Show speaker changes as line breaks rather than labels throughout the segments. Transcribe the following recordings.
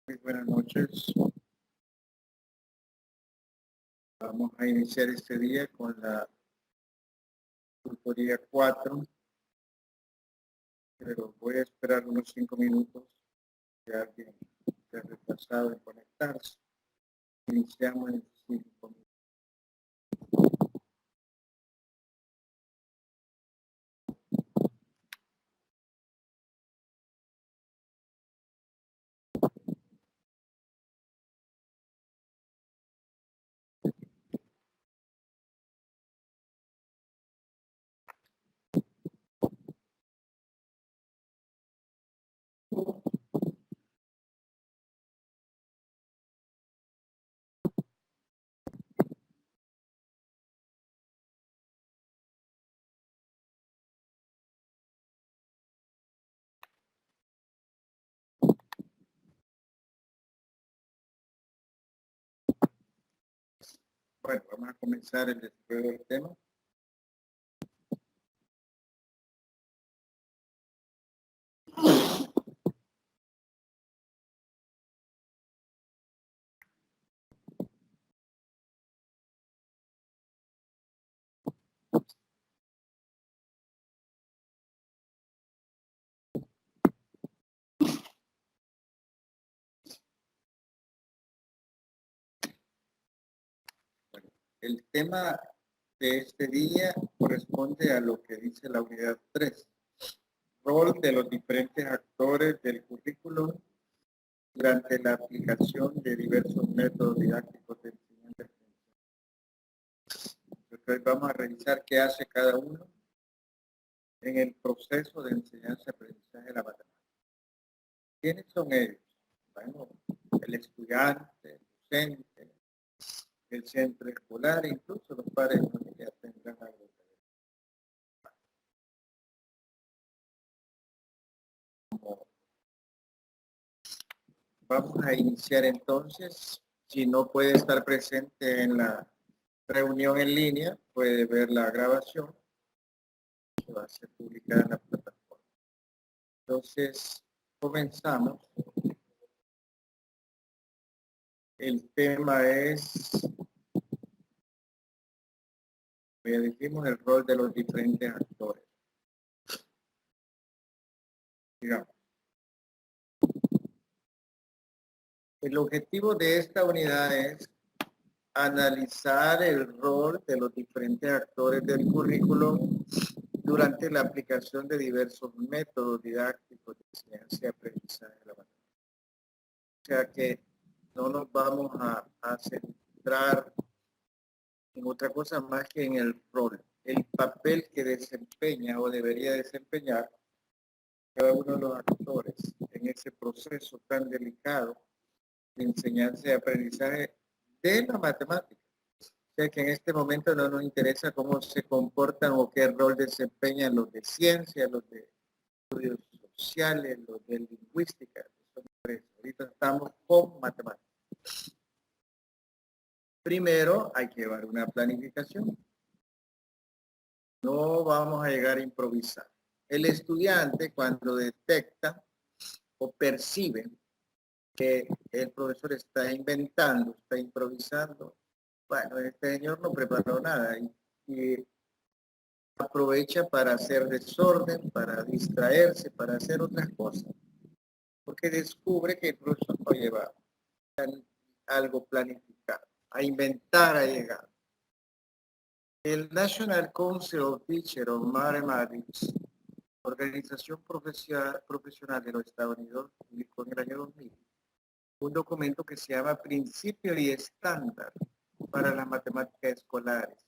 Muy buenas noches. Vamos a iniciar este día con la tutoría 4, pero voy a esperar unos 5 minutos que alguien se ha retrasado en conectarse. Iniciamos en 5 minutos. Bueno, vamos a comenzar el desarrollo del tema. Bueno, el tema de este día corresponde a lo que dice la unidad 3. Rol de los diferentes actores del currículum durante la aplicación de diversos métodos didácticos de enseñanza. Entonces vamos a revisar qué hace cada uno en el proceso de enseñanza-aprendizaje de la matemática. ¿Quiénes son ellos? Bueno, el estudiante, el docente, el centro escolar, incluso los padres de familia tendrán algo que ver. Vamos a iniciar entonces. Si no puede estar presente en la reunión en línea, puede ver la grabación que va a ser publicada en la plataforma. Entonces, comenzamos. El tema es, ya dijimos, el rol de los diferentes actores. Digamos, el objetivo de esta unidad es analizar el rol de los diferentes actores del currículo durante la aplicación de diversos métodos didácticos de enseñanza y aprendizaje de la matemática. O sea que no nos vamos a centrar en otra cosa más que en el rol, el papel que desempeña o debería desempeñar cada uno de los actores en ese proceso tan delicado de enseñanza y aprendizaje de la matemática. O sea que en este momento no nos interesa cómo se comportan o qué rol desempeñan los de ciencia, los de estudios sociales, los de lingüística. Ahorita estamos con matemáticas. Primero hay que llevar una planificación. No vamos a llegar a improvisar. El estudiante cuando detecta o percibe que el profesor está inventando, está improvisando, bueno, este señor no preparó nada y aprovecha para hacer desorden, para distraerse, para hacer otras cosas, porque descubre que el profesor no lleva algo planificado, a inventar ha llegado. El National Council of Teachers of Mathematics, organización profesional de los Estados Unidos, publicó en el año 2000 un documento que se llama Principio y Estándar para las Matemáticas Escolares,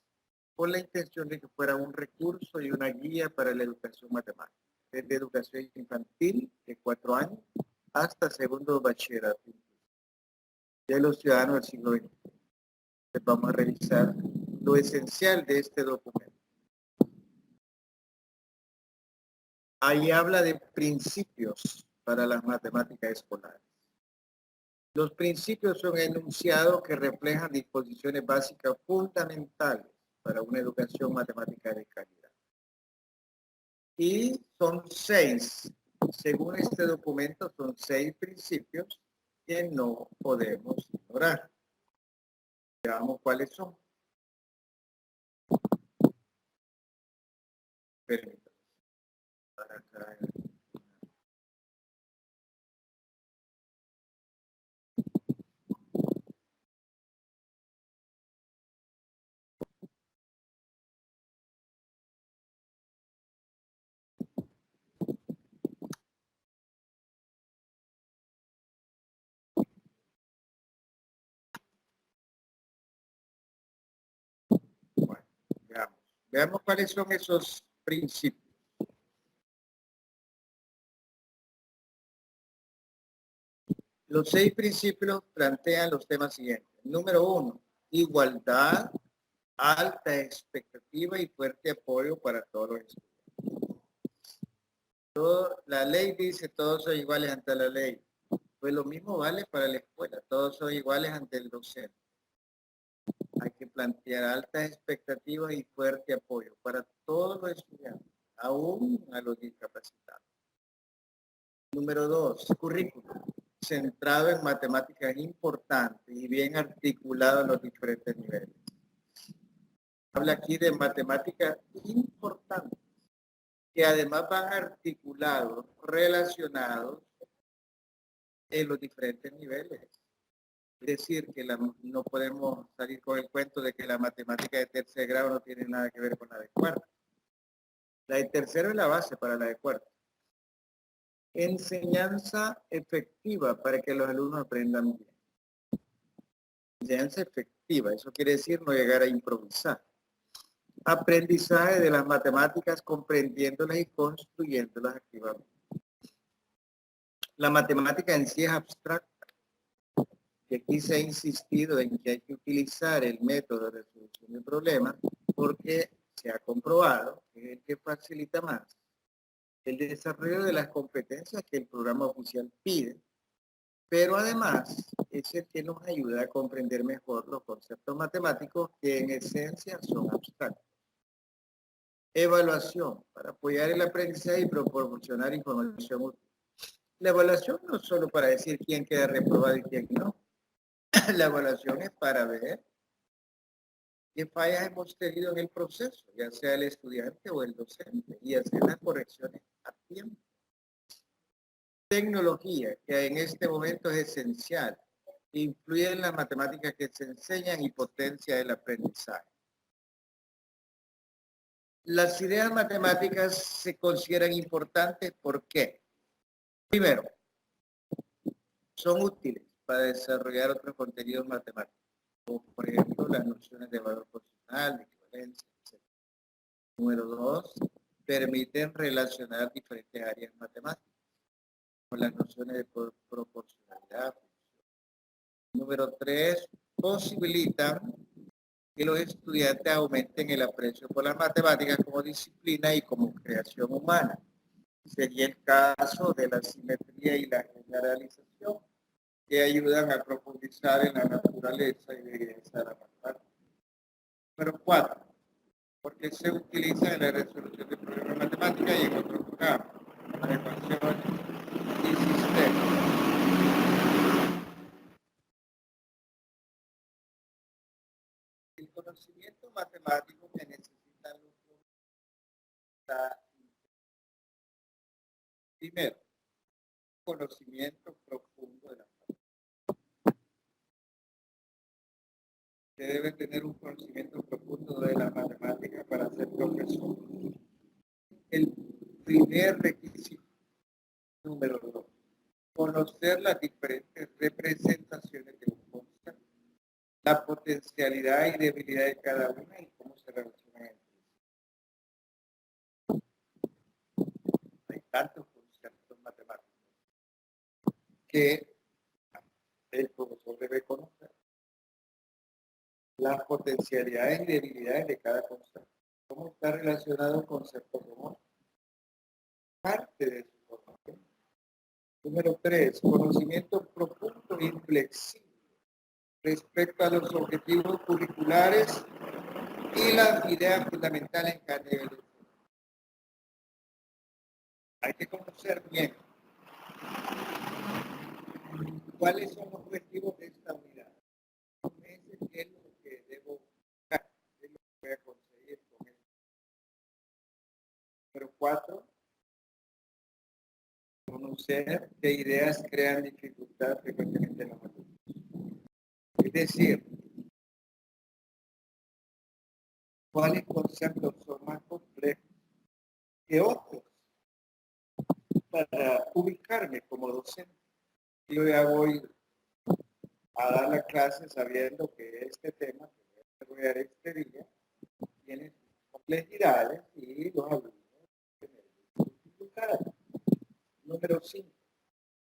con la intención de que fuera un recurso y una guía para la educación matemática, desde educación infantil de 4 años hasta segundo bachillerato de los ciudadanos del siglo XX. Vamos a revisar lo esencial de este documento. Ahí habla de principios para las matemáticas escolares. Los principios son enunciados que reflejan disposiciones básicas fundamentales para una educación matemática de calidad. Y son 6, según este documento, son 6 principios que no podemos ignorar. Veamos cuáles son. Permítanme. Para acá. Bueno, veamos cuáles son esos principios. Los 6 principios plantean los temas siguientes. Número 1, igualdad, alta expectativa y fuerte apoyo para todos los estudiantes. La ley dice todos son iguales ante la ley. Pues lo mismo vale para la escuela, todos son iguales ante el docente. Hay que plantear altas expectativas y fuerte apoyo para todos los estudiantes, aún a los discapacitados. Número 2, currículum, centrado en matemáticas importantes y bien articulado en los diferentes niveles. Habla aquí de matemáticas importantes, que además van articulados, relacionados en los diferentes niveles. Es decir, que no podemos salir con el cuento de que la matemática de tercer grado no tiene nada que ver con la de cuarto. La de tercero es la base para la de cuarto. Enseñanza efectiva para que los alumnos aprendan bien. Enseñanza efectiva, eso quiere decir no llegar a improvisar. Aprendizaje de las matemáticas comprendiéndolas y construyéndolas activamente. La matemática en sí es abstracta. Y aquí se ha insistido en que hay que utilizar el método de resolución de problemas porque se ha comprobado que es el que facilita más el desarrollo de las competencias que el programa oficial pide, pero además es el que nos ayuda a comprender mejor los conceptos matemáticos que en esencia son abstractos. Evaluación para apoyar el aprendizaje y proporcionar información útil. La evaluación no es solo para decir quién queda reprobado y quién no. La evaluación es para ver qué fallas hemos tenido en el proceso, ya sea el estudiante o el docente, y hacer las correcciones a tiempo. Tecnología, que en este momento es esencial, influye en las matemáticas que se enseñan y potencia el aprendizaje. Las ideas matemáticas se consideran importantes, ¿por qué? Primero, son útiles para desarrollar otros contenidos matemáticos, como por ejemplo las nociones de valor posicional, de equivalencia, etc. Número 2, permiten relacionar diferentes áreas matemáticas, con las nociones de proporcionalidad. Número 3, posibilitan que los estudiantes aumenten el aprecio por las matemáticas como disciplina y como creación humana. Sería el caso de la simetría y la generalización, que ayudan a profundizar en la naturaleza y belleza de la matemática. Número 4, porque se utiliza en la resolución de problemas matemáticos y en otros programas, para ecuaciones y sistemas. El conocimiento matemático que necesitan los está primero, conocimiento profundo de la matemática. Se debe tener un conocimiento profundo de la matemática para ser profesor. El primer requisito. Número 2, conocer las diferentes representaciones de un concepto, la potencialidad y debilidad de cada una y cómo se relacionan entre sí. Hay tantos conceptos matemáticos que el profesor debe conocer las potencialidades y debilidades de cada concepto. ¿Cómo está relacionado un concepto con otro? Parte de su formación. Número 3, conocimiento profundo y flexible respecto a los objetivos curriculares y las ideas fundamentales en cada nivel. Hay que conocer bien cuáles son los objetivos de esta unidad. Ese es lo que debo buscar, es lo que voy a conseguir con esto. Número 4, conocer qué ideas crean dificultad frecuentemente en los alumnos. Es decir, cuáles conceptos son más complejos que otros para ubicarme como docente. Yo ya voy a dar la clase sabiendo que este tema que voy a desarrollar este día tiene complejidades y los alumnos tienen dificultades. Número 5,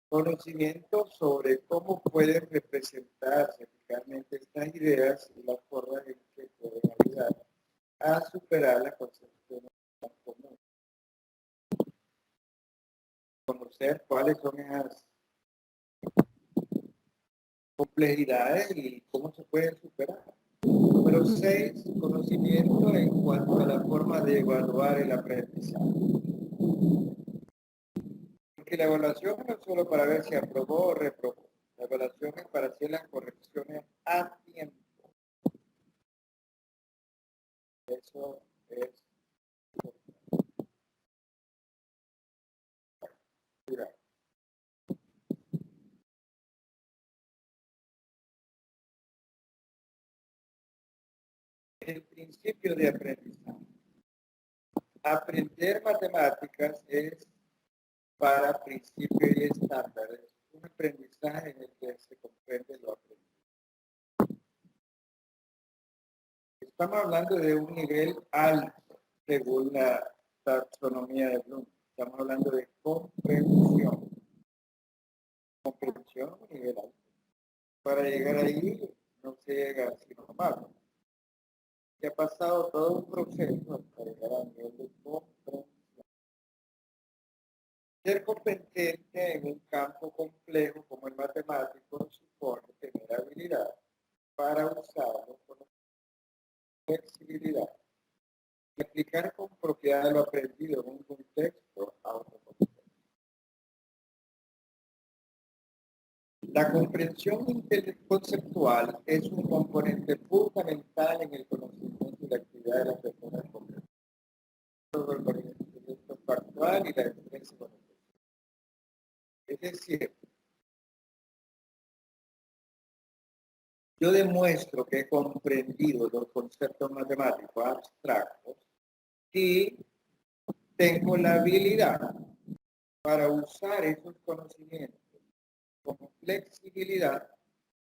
conocimiento sobre cómo pueden representarse eficazmente estas ideas y las formas en que pueden ayudar a superar las concepciones más comunes. Conocer cuáles son esas complejidades y cómo se pueden superar. Número 6, conocimiento en cuanto a la forma de evaluar el aprendizaje. Porque la evaluación no es solo para ver si aprobó o reprobó. La evaluación es para hacer las correcciones a tiempo. Eso es importante. El principio de aprendizaje. Aprender matemáticas es para principios y estándares un aprendizaje en el que se comprende lo aprendido. Estamos hablando de un nivel alto según la taxonomía de Bloom. Estamos hablando de comprensión. Comprensión a nivel alto. Para llegar ahí no se llega así normal. Se ha pasado todo un proceso para llegar a nivel de comprensión. Ser competente en un campo complejo como el matemático supone tener habilidad para usarlo con flexibilidad y aplicar con propiedad lo aprendido en un contexto a otro contexto. La comprensión conceptual es un componente fundamental en el conocimiento y la actividad de las personas complejas. Todo el conocimiento factual y la experiencia con el concepto. Es decir, yo demuestro que he comprendido los conceptos matemáticos abstractos y tengo la habilidad para usar esos conocimientos con flexibilidad,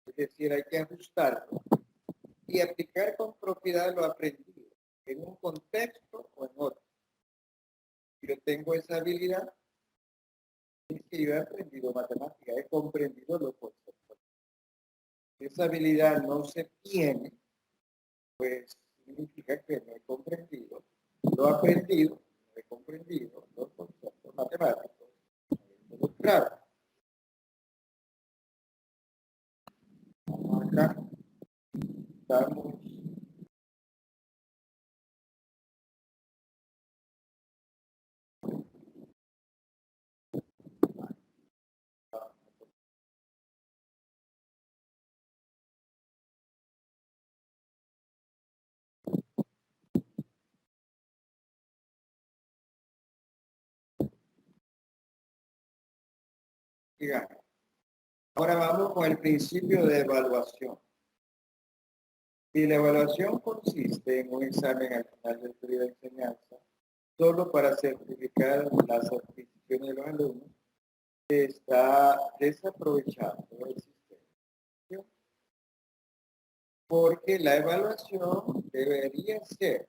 es decir, hay que ajustarlo y aplicar con propiedad lo aprendido en un contexto o en otro. Si yo tengo esa habilidad, es que yo he aprendido matemática, he comprendido los conceptos. Si esa habilidad no se tiene, pues significa que no he comprendido lo aprendido, no he comprendido los conceptos matemáticos. Claro. Acá estamos que ganan. Ahora vamos con el principio de evaluación. Y la evaluación consiste en un examen al final del periodo de enseñanza, solo para certificar las adquisiciones de los alumnos, que está desaprovechando el sistema. Porque la evaluación debería ser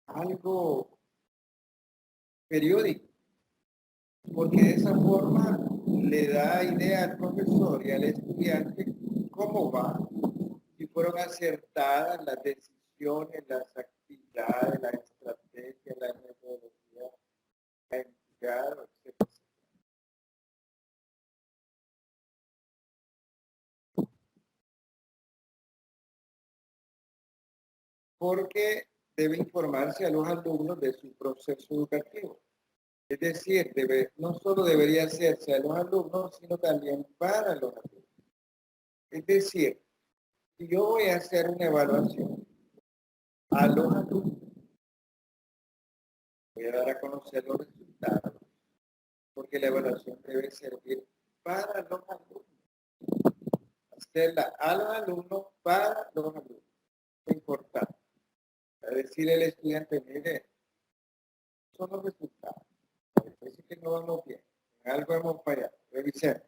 algo periódico, porque de esa forma le da idea al profesor y al estudiante cómo va, si fueron acertadas las decisiones, las actividades, la estrategia, la metodología, la entidad, etc. Porque debe informarse a los alumnos de su proceso educativo. Es decir, no solo debería hacerse a los alumnos, sino también para los alumnos. Es decir, si yo voy a hacer una evaluación a los alumnos, voy a dar a conocer los resultados, porque la evaluación debe servir para los alumnos. Hacerla a los alumnos, para los alumnos. Es importante. A decirle al estudiante, mire, son los resultados. Parece que no vamos bien. En algo hemos fallado. Revisemos.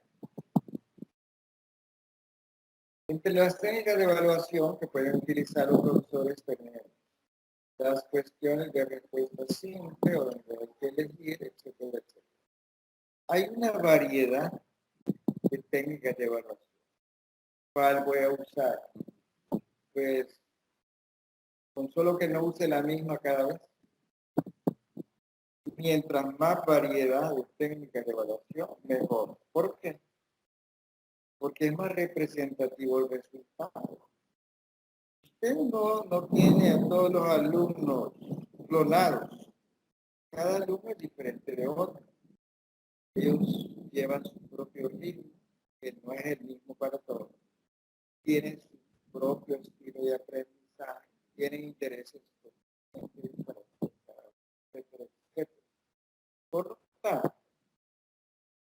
Entre las técnicas de evaluación que pueden utilizar los profesores tenemos las cuestiones de respuesta simple o donde hay que elegir, etcétera, etcétera. Hay una variedad de técnicas de evaluación. ¿Cuál voy a usar? Pues con solo que no use la misma cada vez. Mientras más variedad de técnicas de evaluación, mejor. ¿Por qué? Porque es más representativo el resultado. Usted no tiene a todos los alumnos clonados. Cada alumno es diferente de otro. Ellos llevan su propio ritmo, que no es el mismo para todos. Tienen su propio estilo de aprendizaje, tienen intereses diferentes. Por lo tanto,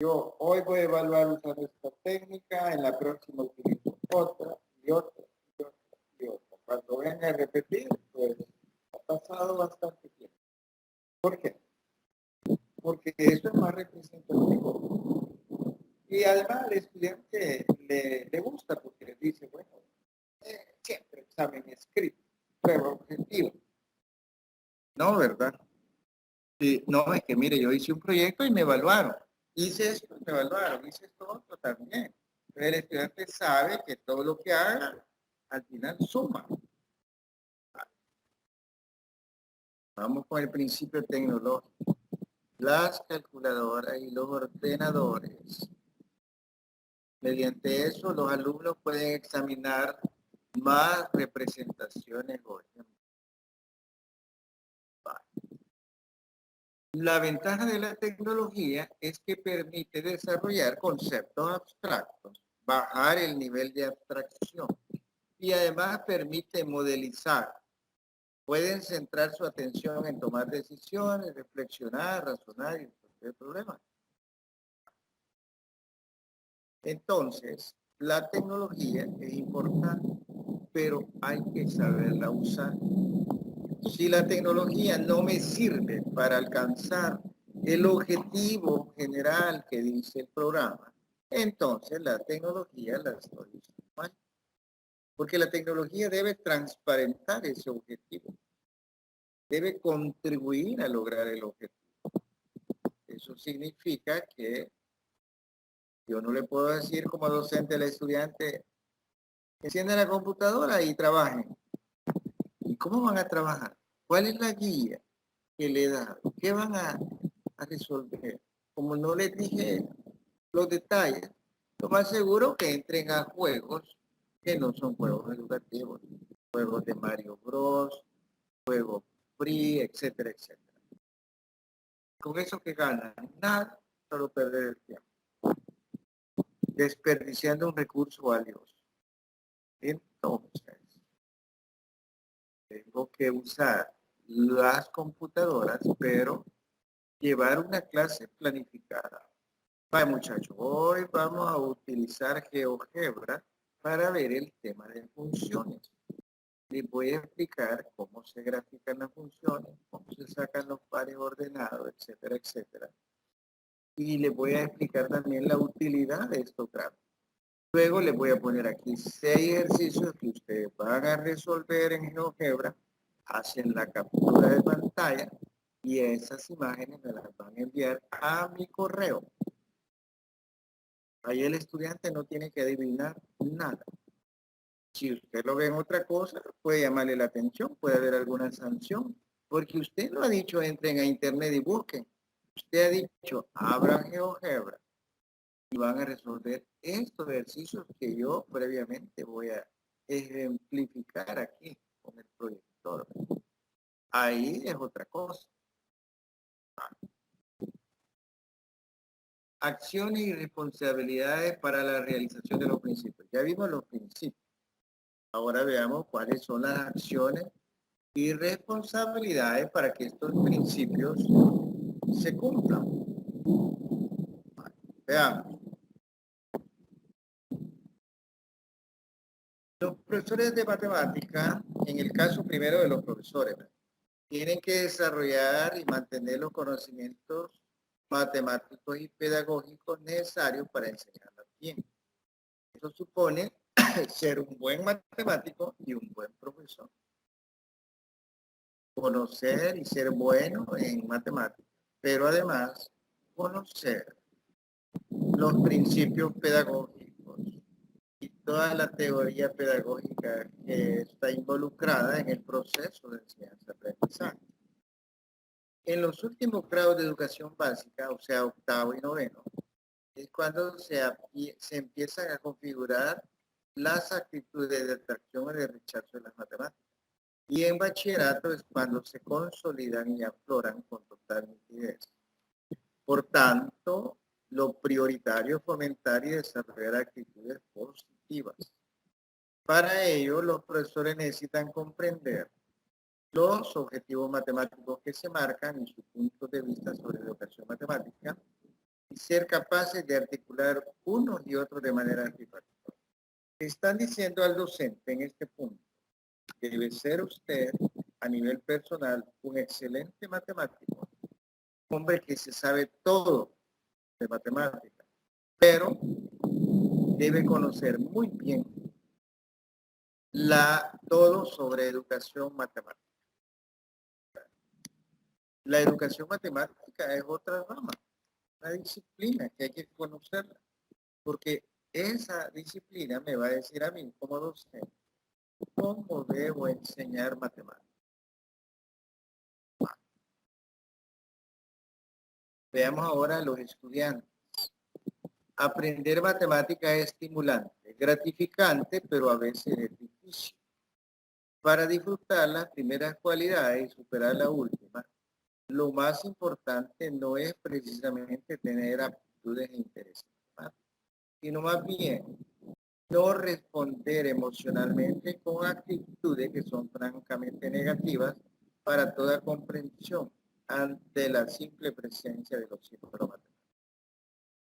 yo hoy voy a evaluar usando esta técnica, en la próxima utilizo otra y otra y otra y otra. Cuando venga a repetir, pues ha pasado bastante tiempo. ¿Por qué? Porque eso es más representativo. Y además al estudiante le gusta porque le dice, bueno, siempre examen escrito, prueba objetiva. No, ¿verdad? Sí, no, es que mire, yo hice un proyecto y me evaluaron. Hice esto, me evaluaron. Hice esto otro también. Entonces el estudiante sabe que todo lo que haga al final suma. Vamos con el principio tecnológico. Las calculadoras y los ordenadores. Mediante eso, los alumnos pueden examinar más representaciones o ejemplos. La ventaja de la tecnología es que permite desarrollar conceptos abstractos, bajar el nivel de abstracción y además permite modelizar. Pueden centrar su atención en tomar decisiones, reflexionar, razonar y resolver problemas. Entonces, la tecnología es importante, pero hay que saberla usar. Si la tecnología no me sirve para alcanzar el objetivo general que dice el programa, entonces la tecnología la estoy usando mal. Porque la tecnología debe transparentar ese objetivo, debe contribuir a lograr el objetivo. Eso significa que yo no le puedo decir como docente al estudiante, encienda la computadora y trabajen. ¿Y cómo van a trabajar? ¿Cuál es la guía que le da? ¿Qué van a resolver? Como no les dije los detalles, lo más seguro que entren a juegos que no son juegos educativos, juegos de Mario Bros, juegos free, etcétera, etcétera. Con eso que ganan, nada, solo perder el tiempo, desperdiciando un recurso valioso. Entonces, tengo que usar las computadoras, pero llevar una clase planificada. Vale, muchachos, hoy vamos a utilizar GeoGebra para ver el tema de funciones. Les voy a explicar cómo se grafican las funciones, cómo se sacan los pares ordenados, etcétera, etcétera. Y les voy a explicar también la utilidad de estos gráficos. Luego les voy a poner aquí 6 ejercicios que ustedes van a resolver en GeoGebra, hacen la captura de pantalla y esas imágenes me las van a enviar a mi correo. Ahí el estudiante no tiene que adivinar nada. Si usted lo ve en otra cosa, puede llamarle la atención, puede haber alguna sanción, porque usted no ha dicho entren a internet y busquen. Usted ha dicho abran GeoGebra y van a resolver estos ejercicios que yo previamente voy a ejemplificar aquí con el proyector. Ahí es otra cosa. Acciones y responsabilidades para la realización de los principios. Ya vimos los principios. Ahora veamos cuáles son las acciones y responsabilidades para que estos principios se cumplan. Veamos. Los profesores de matemática, en el caso primero de los profesores, tienen que desarrollar y mantener los conocimientos matemáticos y pedagógicos necesarios para enseñarlas bien. Eso supone ser un buen matemático y un buen profesor. Conocer y ser bueno en matemáticas, pero además conocer los principios pedagógicos y toda la teoría pedagógica que está involucrada en el proceso de enseñanza-aprendizaje. En los últimos grados de educación básica, o sea, octavo y noveno, es cuando se empiezan a configurar las actitudes de atracción y de rechazo de las matemáticas. Y en bachillerato es cuando se consolidan y afloran con total nitidez. Por tanto, lo prioritario es fomentar y desarrollar actitudes positivas. Para ello, los profesores necesitan comprender los objetivos matemáticos que se marcan y sus puntos de vista sobre la educación matemática y ser capaces de articular unos y otros de manera satisfactoria. Están diciendo al docente en este punto que debe ser usted a nivel personal un excelente matemático, un hombre que se sabe todo de matemática, pero debe conocer muy bien todo sobre educación matemática. La educación matemática es otra rama, una disciplina que hay que conocerla, porque esa disciplina me va a decir a mí como docente cómo debo enseñar matemáticas. Veamos ahora a los estudiantes. Aprender matemática es estimulante, gratificante, pero a veces es difícil. Para disfrutar las primeras cualidades y superar la última, lo más importante no es precisamente tener aptitudes e intereses, sino más bien no responder emocionalmente con actitudes que son francamente negativas para toda comprensión ante la simple presencia de los símbolos matemáticos.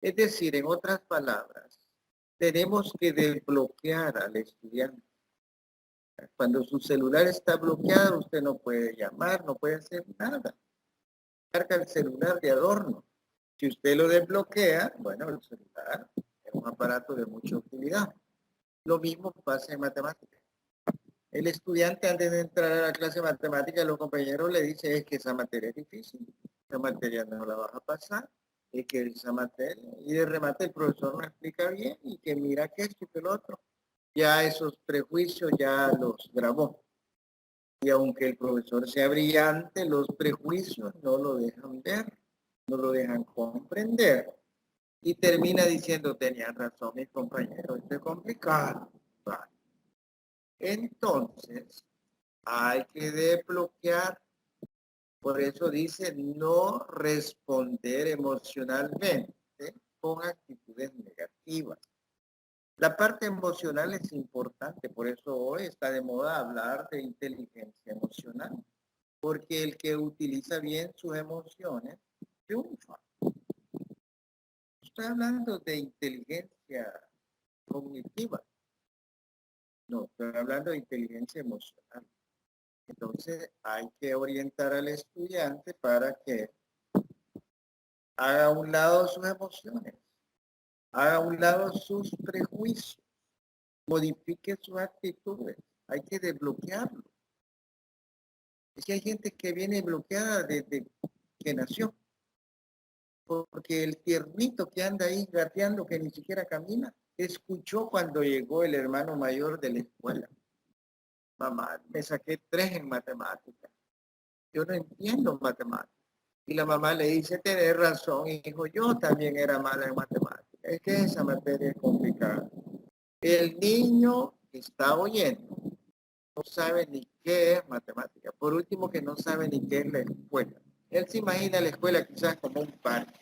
Es decir, en otras palabras, tenemos que desbloquear al estudiante. Cuando su celular está bloqueado, usted no puede llamar, no puede hacer nada. Carga el celular de adorno. Si usted lo desbloquea, bueno, el celular es un aparato de mucha utilidad. Lo mismo pasa en matemáticas. El estudiante antes de entrar a la clase de matemáticas, los compañeros le dicen es que esa materia es difícil, esa materia no la vas a pasar, es que esa materia, y de remate el profesor no explica bien y que mira que esto y que lo otro. Ya esos prejuicios ya los grabó. Y aunque el profesor sea brillante, los prejuicios no lo dejan ver, no lo dejan comprender. Y termina diciendo, tenían razón mis compañeros, esto es complicado. Vale. Entonces, hay que desbloquear. Por eso dice no responder emocionalmente con actitudes negativas. La parte emocional es importante, por eso hoy está de moda hablar de inteligencia emocional, porque el que utiliza bien sus emociones triunfa. estoy hablando de inteligencia cognitiva, no, estoy hablando de inteligencia emocional. Entonces hay que orientar al estudiante para que haga a un lado sus emociones, haga a un lado sus prejuicios, modifique sus actitudes, hay que desbloquearlo. Es que hay gente que viene bloqueada desde que nació, porque el tiernito que anda ahí gateando, que ni siquiera camina, escuchó cuando llegó el hermano mayor de la escuela. Mamá, me saqué 3 en matemáticas. Yo no entiendo matemáticas. Y la mamá le dice, tenés razón, hijo, yo también era mala en matemáticas. Es que esa materia es complicada. El niño está oyendo, no sabe ni qué es matemática. Por último, que no sabe ni qué es la escuela. Él se imagina la escuela quizás como un parque.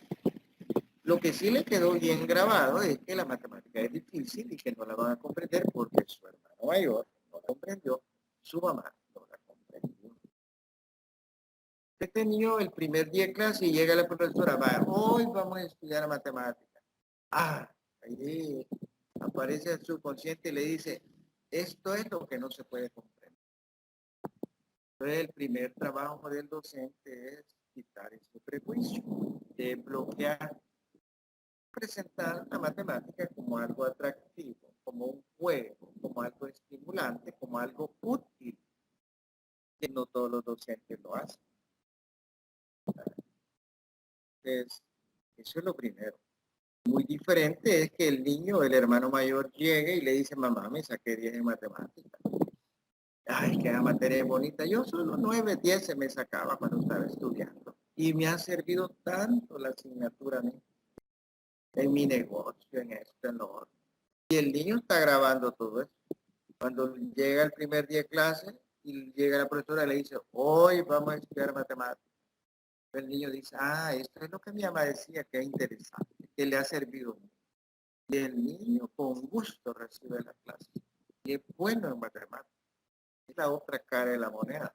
Lo que sí le quedó bien grabado es que la matemática es difícil y que no la van a comprender porque su hermano mayor no la comprendió, su mamá no la comprendió. Este niño el primer día de clase y llega la profesora, va, hoy vamos a estudiar matemática. Ah, ahí aparece el subconsciente y le dice, esto es lo que no se puede comprender. Entonces el primer trabajo del docente es quitar ese prejuicio, de bloquear, presentar la matemática como algo atractivo, como un juego, como algo estimulante, como algo útil, que no todos los docentes lo hacen. Entonces, eso es lo primero. Muy diferente es que el niño, el hermano mayor, llegue y le dice, mamá, me saqué 10 en matemáticas. Ay, que la materia es bonita. Yo solo 9, 10 se me sacaba cuando estaba estudiando. Y me ha servido tanto la asignatura a mí, en mi negocio, en esto, en lo otro. Y el niño está grabando todo eso. Cuando llega el primer día de clase y llega la profesora y le dice, hoy vamos a estudiar matemáticas. El niño dice, ah, esto es lo que mi mamá decía, que es interesante, que le ha servido. Y el niño con gusto recibe la clase. Y es bueno en matemáticas. Es la otra cara de la moneda.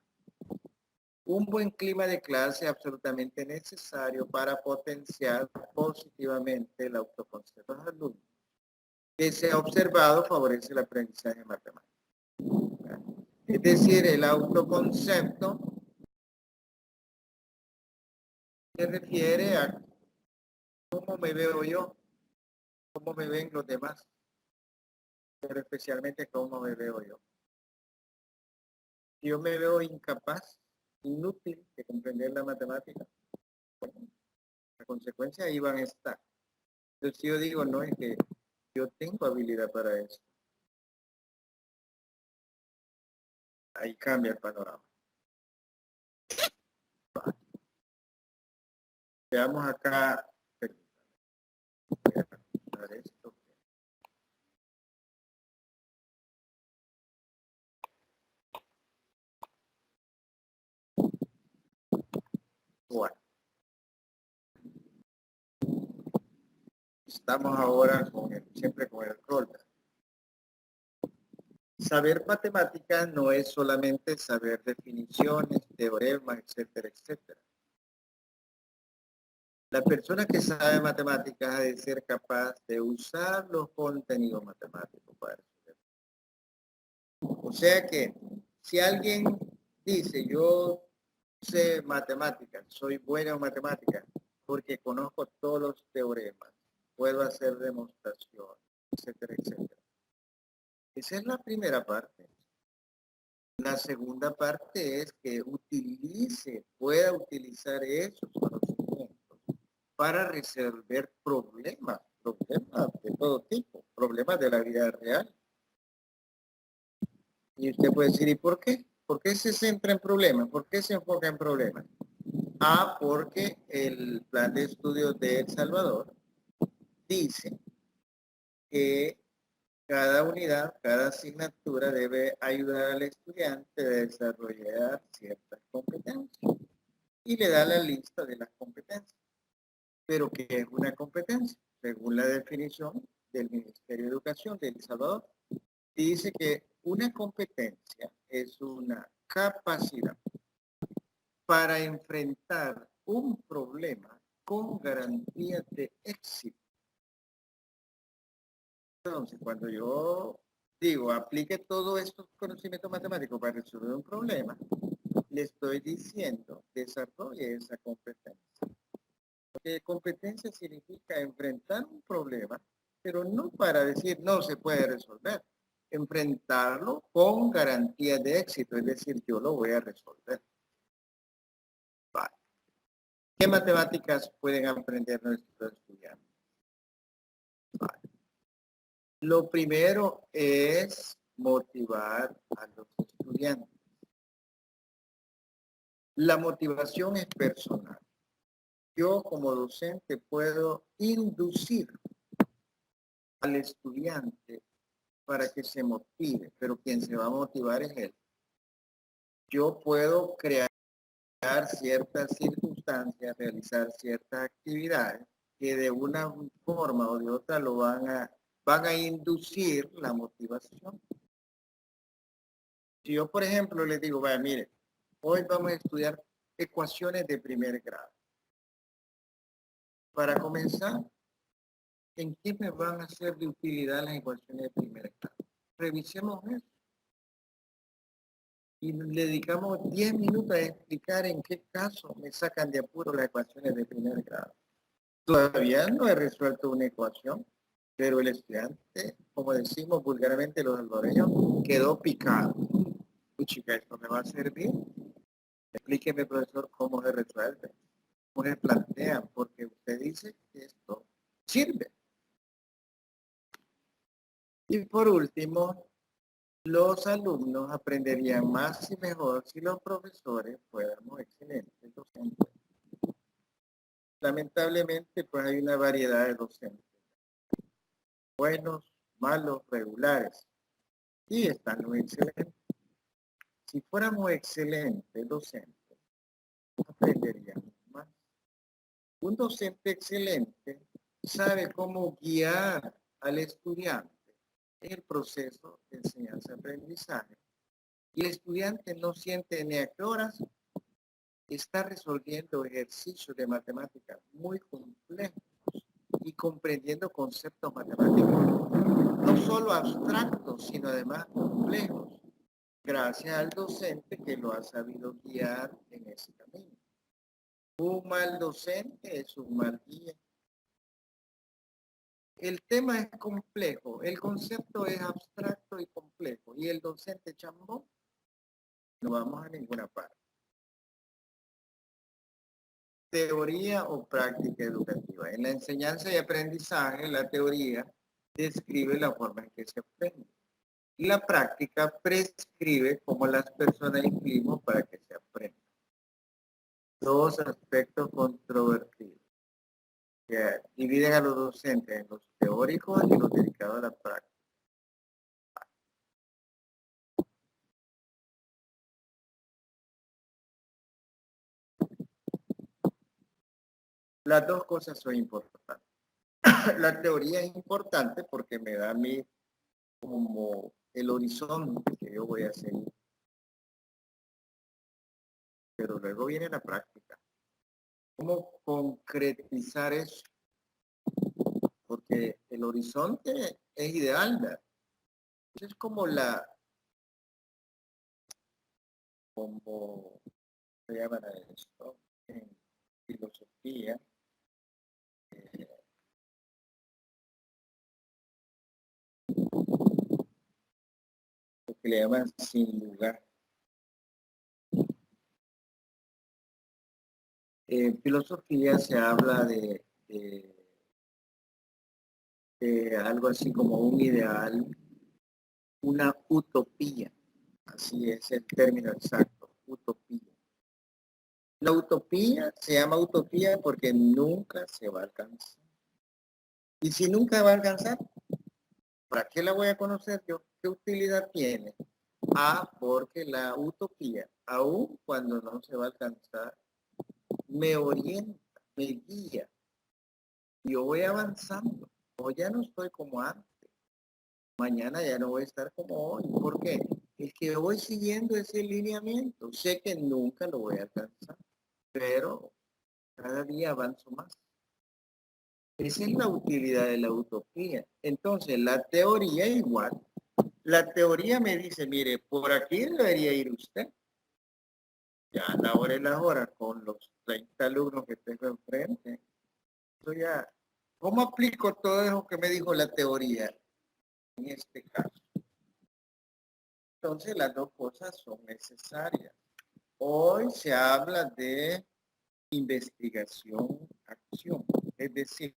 Un buen clima de clase es absolutamente necesario para potenciar positivamente el autoconcepto de los alumnos. Que se ha observado favorece el aprendizaje matemático. Es decir, el autoconcepto se refiere a cómo me veo yo, cómo me ven los demás, pero especialmente cómo me veo yo. Si yo me veo incapaz, inútil de comprender la matemática, bueno, la consecuencia ahí van a estar. Entonces, si yo digo, no, es que yo tengo habilidad para eso, ahí cambia el panorama. Veamos acá, esto. Bueno, estamos ahora siempre con el rol. Saber matemáticas no es solamente saber definiciones, teoremas, etcétera, etcétera. La persona que sabe matemáticas ha de ser capaz de usar los contenidos matemáticos para resolver. O sea que si alguien dice, yo sé matemáticas, soy bueno en matemáticas, porque conozco todos los teoremas, puedo hacer demostraciones, etcétera, etcétera. Esa es la primera parte. La segunda parte es que pueda utilizar esos conocimientos para resolver problemas de todo tipo, problemas de la vida real. Y usted puede decir, ¿y por qué? ¿Por qué se centra en problemas? ¿Por qué se enfoca en problemas? Ah, porque el plan de estudios de El Salvador dice que cada unidad, cada asignatura debe ayudar al estudiante a desarrollar ciertas competencias y le da la lista de las competencias. Pero ¿qué es una competencia? Según la definición del Ministerio de Educación de El Salvador, dice que una competencia es una capacidad para enfrentar un problema con garantías de éxito Entonces, cuando yo digo, aplique todos estos conocimientos matemáticos para resolver un problema, le estoy diciendo, desarrolle esa competencia. Porque competencia significa enfrentar un problema, pero no para decir no se puede resolver. Enfrentarlo con garantía de éxito, es decir, yo lo voy a resolver. Vale. ¿Qué matemáticas pueden aprender nuestros estudiantes? Vale. Lo primero es motivar a los estudiantes. La motivación es personal. Yo como docente puedo inducir al estudiante para que se motive, pero quien se va a motivar es él. Yo puedo crear ciertas circunstancias, realizar ciertas actividades que de una forma o de otra lo van a inducir la motivación. Si yo, por ejemplo, les digo, vaya, mire, hoy vamos a estudiar ecuaciones de primer grado. Para comenzar, ¿en qué me van a ser de utilidad las ecuaciones de primer grado? Revisemos eso. Y le dedicamos 10 minutos a explicar en qué caso me sacan de apuro las ecuaciones de primer grado. Todavía no he resuelto una ecuación, pero el estudiante, como decimos vulgarmente los salvadoreños, quedó picado. Chica, esto me va a servir. Explíqueme, profesor, cómo se resuelve, cómo se plantea, porque usted dice que esto sirve. Y por último, los alumnos aprenderían más y mejor si los profesores fuéramos excelentes docentes. Lamentablemente, pues hay una variedad de docentes. Buenos, malos, regulares. Y están los excelentes. Si fuéramos excelentes docentes, aprenderíamos más. Un docente excelente sabe cómo guiar al estudiante en el proceso de enseñanza-aprendizaje. Y el estudiante no siente ni a qué horas está resolviendo ejercicios de matemáticas muy complejos y comprendiendo conceptos matemáticos no solo abstractos, sino además complejos, gracias al docente que lo ha sabido guiar en ese camino. Un mal docente es un mal guía. El tema es complejo, el concepto es abstracto y complejo, y el docente chambón, no vamos a ninguna parte. Teoría o práctica educativa. En la enseñanza y aprendizaje, la teoría describe la forma en que se aprende. Y la práctica prescribe cómo las personas influimos para que se aprenda. Dos aspectos controvertidos que dividen a los docentes en los teóricos y los dedicados a la práctica. Las dos cosas son importantes. La teoría es importante porque me da a mí como el horizonte que yo voy a seguir. Pero luego viene la práctica. ¿Cómo concretizar eso? Porque el horizonte es ideal, ¿verdad? Es como como se llama esto en filosofía, lo que le llaman sin lugar. En filosofía se habla de algo así como un ideal, una utopía. Así es el término exacto, utopía. La utopía se llama utopía porque nunca se va a alcanzar. Y si nunca va a alcanzar, ¿para qué la voy a conocer yo? ¿Qué utilidad tiene? Porque la utopía, aun cuando no se va a alcanzar, me orienta, me guía. Yo voy avanzando. Hoy ya no estoy como antes. Mañana ya no voy a estar como hoy. ¿Por qué? Es que voy siguiendo ese lineamiento. Sé que nunca lo voy a alcanzar, pero cada día avanzo más. Esa es la utilidad de la utopía. Entonces, la teoría igual. La teoría me dice, mire, por aquí debería ir usted. Ya a la hora y la hora con los 30 alumnos que tengo enfrente. Eso ya, ¿cómo aplico todo eso que me dijo la teoría en este caso? Entonces, las dos cosas son necesarias. Hoy se habla de investigación, acción. Es decir,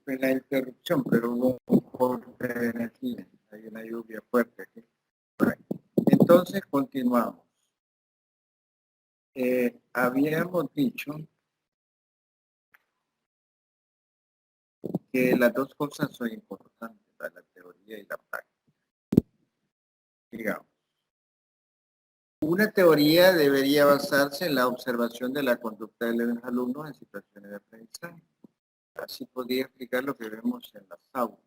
fue la interrupción, pero hubo un corte de energía. Hay una lluvia fuerte aquí. Entonces, continuamos. Habíamos dicho que las dos cosas son importantes, la teoría y la práctica. Digamos, una teoría debería basarse en la observación de la conducta de los alumnos en situaciones de aprendizaje. Así podría explicar lo que vemos en las aulas.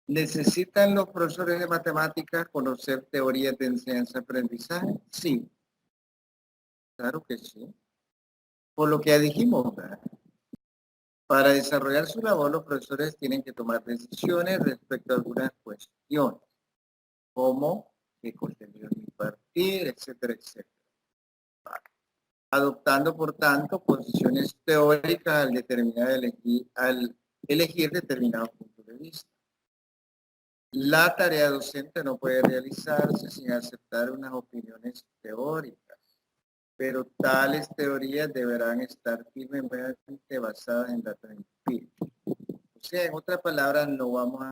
¿Necesitan los profesores de matemáticas conocer teorías de enseñanza-aprendizaje? Sí, claro que sí. Por lo que ya dijimos, ¿verdad? Para desarrollar su labor, los profesores tienen que tomar decisiones respecto a algunas cuestiones, como qué contenido impartir, etcétera, etcétera. Adoptando, por tanto, posiciones teóricas al elegir determinados puntos de vista. La tarea docente no puede realizarse sin aceptar unas opiniones teóricas, pero tales teorías deberán estar firmemente basadas en datos empíricos. O sea, en otras palabras, no vamos a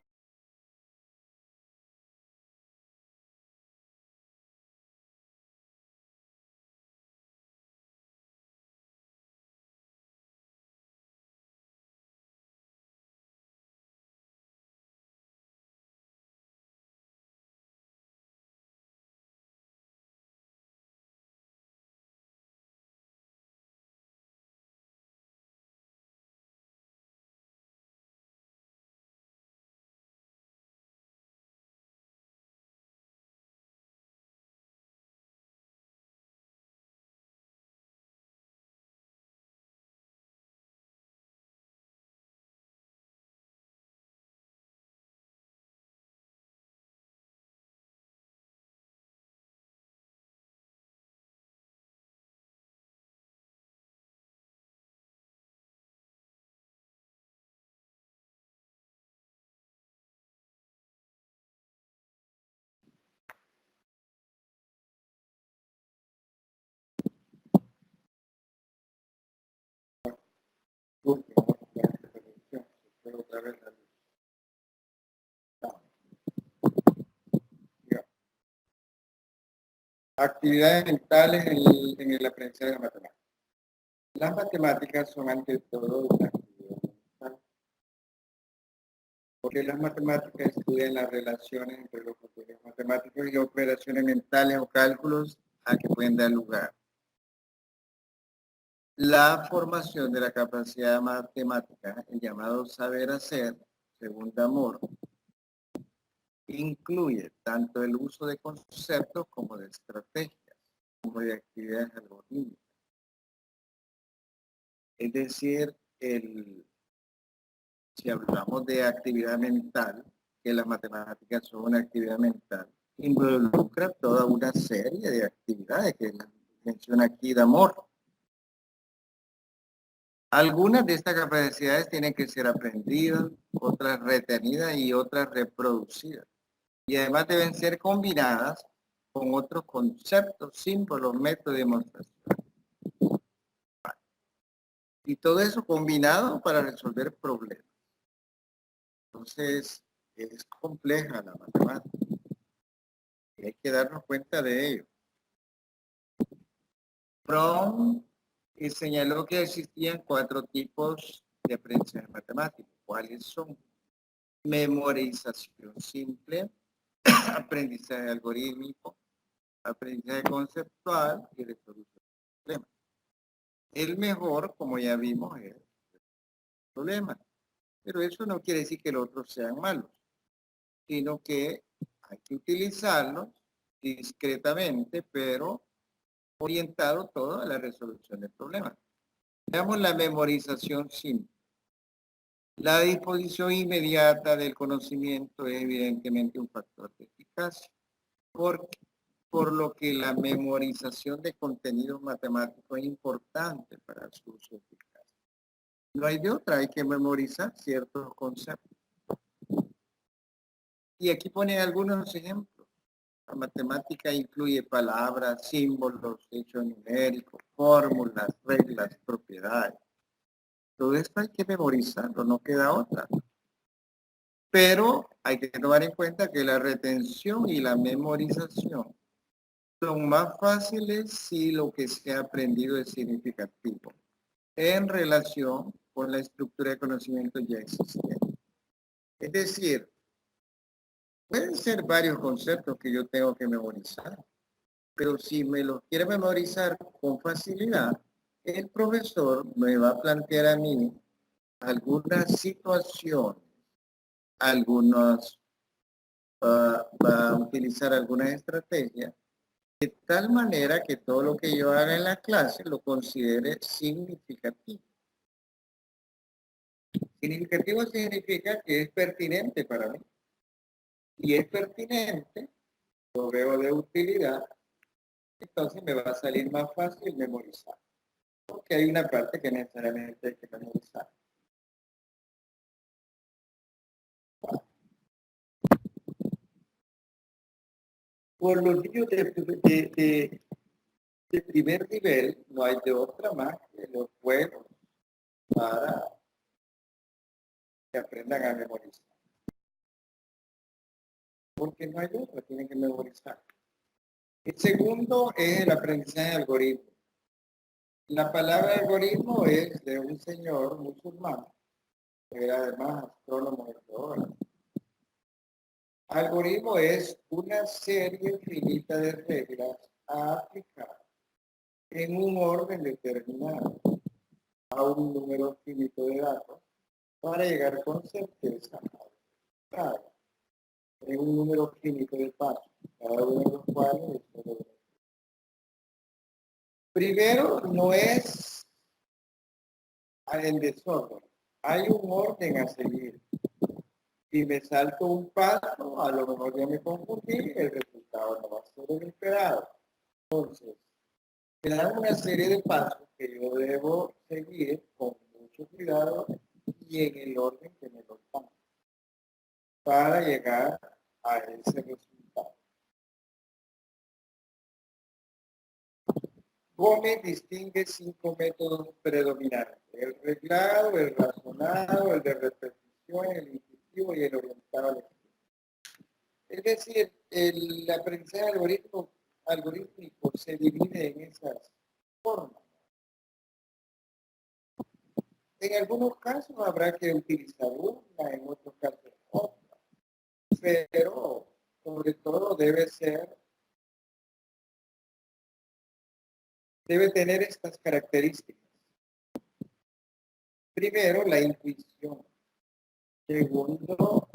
actividades mentales en el aprendizaje de matemáticas. Las matemáticas son ante todo una actividad mental, porque las matemáticas estudian las relaciones entre los factores matemáticos y operaciones mentales o cálculos a que pueden dar lugar. La formación de la capacidad matemática, el llamado saber hacer, según Damore, incluye tanto el uso de conceptos como de estrategias, como de actividades algorítmicas. Es decir, si hablamos de actividad mental, que las matemáticas son una actividad mental, involucra toda una serie de actividades que menciona aquí Damore. Algunas de estas capacidades tienen que ser aprendidas, otras retenidas y otras reproducidas. Y además deben ser combinadas con otros conceptos, símbolos, métodos de demostración. Y todo eso combinado para resolver problemas. Entonces, es compleja la matemática. Y hay que darnos cuenta de ello. Fromm señaló que existían 4 tipos de aprendizaje matemático. ¿Cuáles son? Memorización simple, aprendizaje algorítmico, aprendizaje conceptual y resolución de problemas. El mejor, como ya vimos, es el problema. Pero eso no quiere decir que los otros sean malos, sino que hay que utilizarlos discretamente, pero orientado todo a la resolución del problema. Veamos la memorización simple. La disposición inmediata del conocimiento es evidentemente un factor de eficacia, por lo que la memorización de contenidos matemáticos es importante para su uso eficaz. No hay de otra, hay que memorizar ciertos conceptos. Y aquí pone algunos ejemplos. La matemática incluye palabras, símbolos, hechos numéricos, fórmulas, reglas, propiedades. Todo esto hay que memorizarlo, no queda otra. Pero hay que tomar en cuenta que la retención y la memorización son más fáciles si lo que se ha aprendido es significativo en relación con la estructura de conocimiento ya existente. Es decir, pueden ser varios conceptos que yo tengo que memorizar, pero si me los quiere memorizar con facilidad, el profesor me va a plantear a mí algunas situaciones, va a utilizar algunas estrategias, de tal manera que todo lo que yo haga en la clase lo considere significativo. Significativo significa que es pertinente para mí. Y es pertinente, lo veo de utilidad, entonces me va a salir más fácil memorizar. Porque hay una parte que necesariamente hay que memorizar. Por los niños de primer nivel, no hay de otra más que los juegos para que aprendan a memorizar. Porque no hay otra, tienen que memorizar. El segundo es el aprendizaje de algoritmo. La palabra algoritmo es de un señor musulmán, que era además astrónomo y geógrafo. Algoritmo es una serie finita de reglas a aplicar en un orden determinado a un número finito de datos para llegar con certeza a en un número finito de pasos, cada uno de los cuales es. Primero, no es en desorden, hay un orden a seguir. Si me salto un paso, a lo mejor ya me confundí, el resultado no va a ser el esperado. Entonces, me dan una serie de pasos que yo debo seguir con mucho cuidado y en el orden que me lo dan para llegar a ese resultado. Gómez distingue 5 métodos predominantes: el reglado, el razonado, el de repetición, el intuitivo y el orientado al estudio. Es decir, el aprendizaje algorítmico se divide en esas formas. En algunos casos habrá que utilizar una, en otros casos otra, pero sobre todo debe tener estas características. Primero, la intuición. Segundo,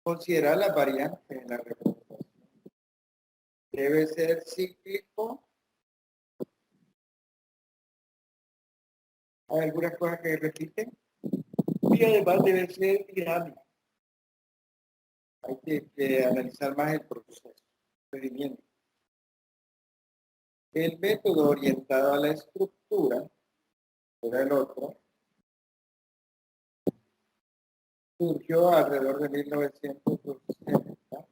considerar las variantes en la representación. Debe ser cíclico. Hay algunas cosas que repiten. Y además debe ser dinámico. Hay que analizar más el proceso, el procedimiento. El método orientado a la estructura, era el otro, surgió alrededor de 1960.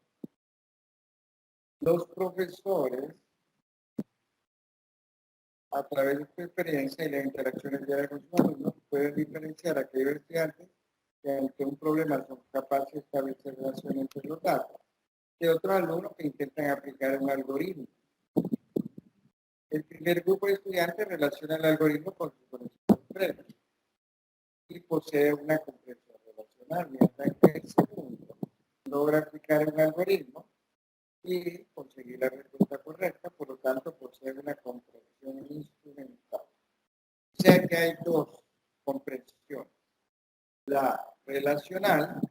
Los profesores, a través de su experiencia y las interacciones diarias con sus alumnos, pueden diferenciar a aquellos estudiantes que ante un problema son capaces de establecer relaciones entre los datos, de otros alumnos que intentan aplicar un algoritmo. El primer grupo de estudiantes relaciona el algoritmo con su conocimiento previo y posee una comprensión relacional, mientras que el segundo logra aplicar un algoritmo y conseguir la respuesta correcta, por lo tanto posee una comprensión instrumental. O sea que hay dos comprensiones, la relacional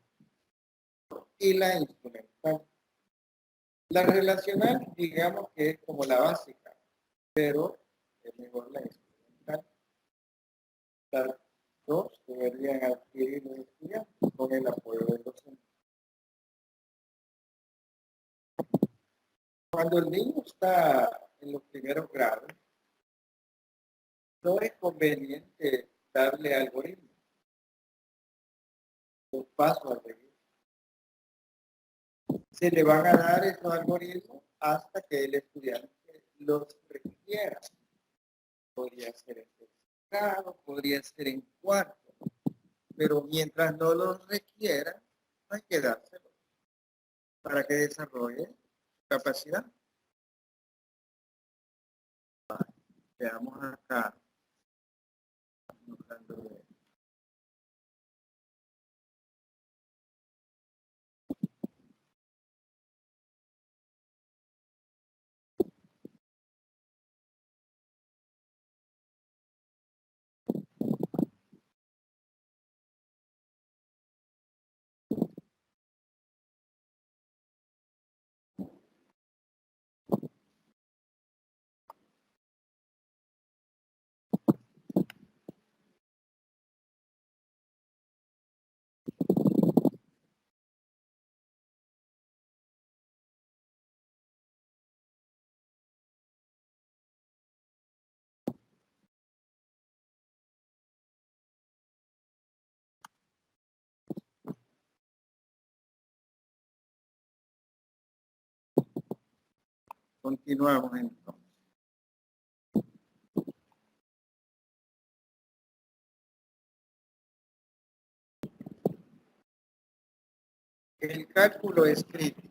y la instrumental. La relacional, digamos que es como la básica, pero es mejor la instrumental. Las dos deberían adquirir los estudiantes con el apoyo del docente. Cuando el niño está en los primeros grados, no es conveniente darle algoritmos, los pasos a seguir. Se le van a dar esos algoritmos hasta que el estudiante los requiera. Podría ser en tercer grado, podría ser en cuarto, pero mientras no los requiera, hay que dárselo para que desarrolle su capacidad. Veamos acá. Continuamos entonces. El cálculo es crítico.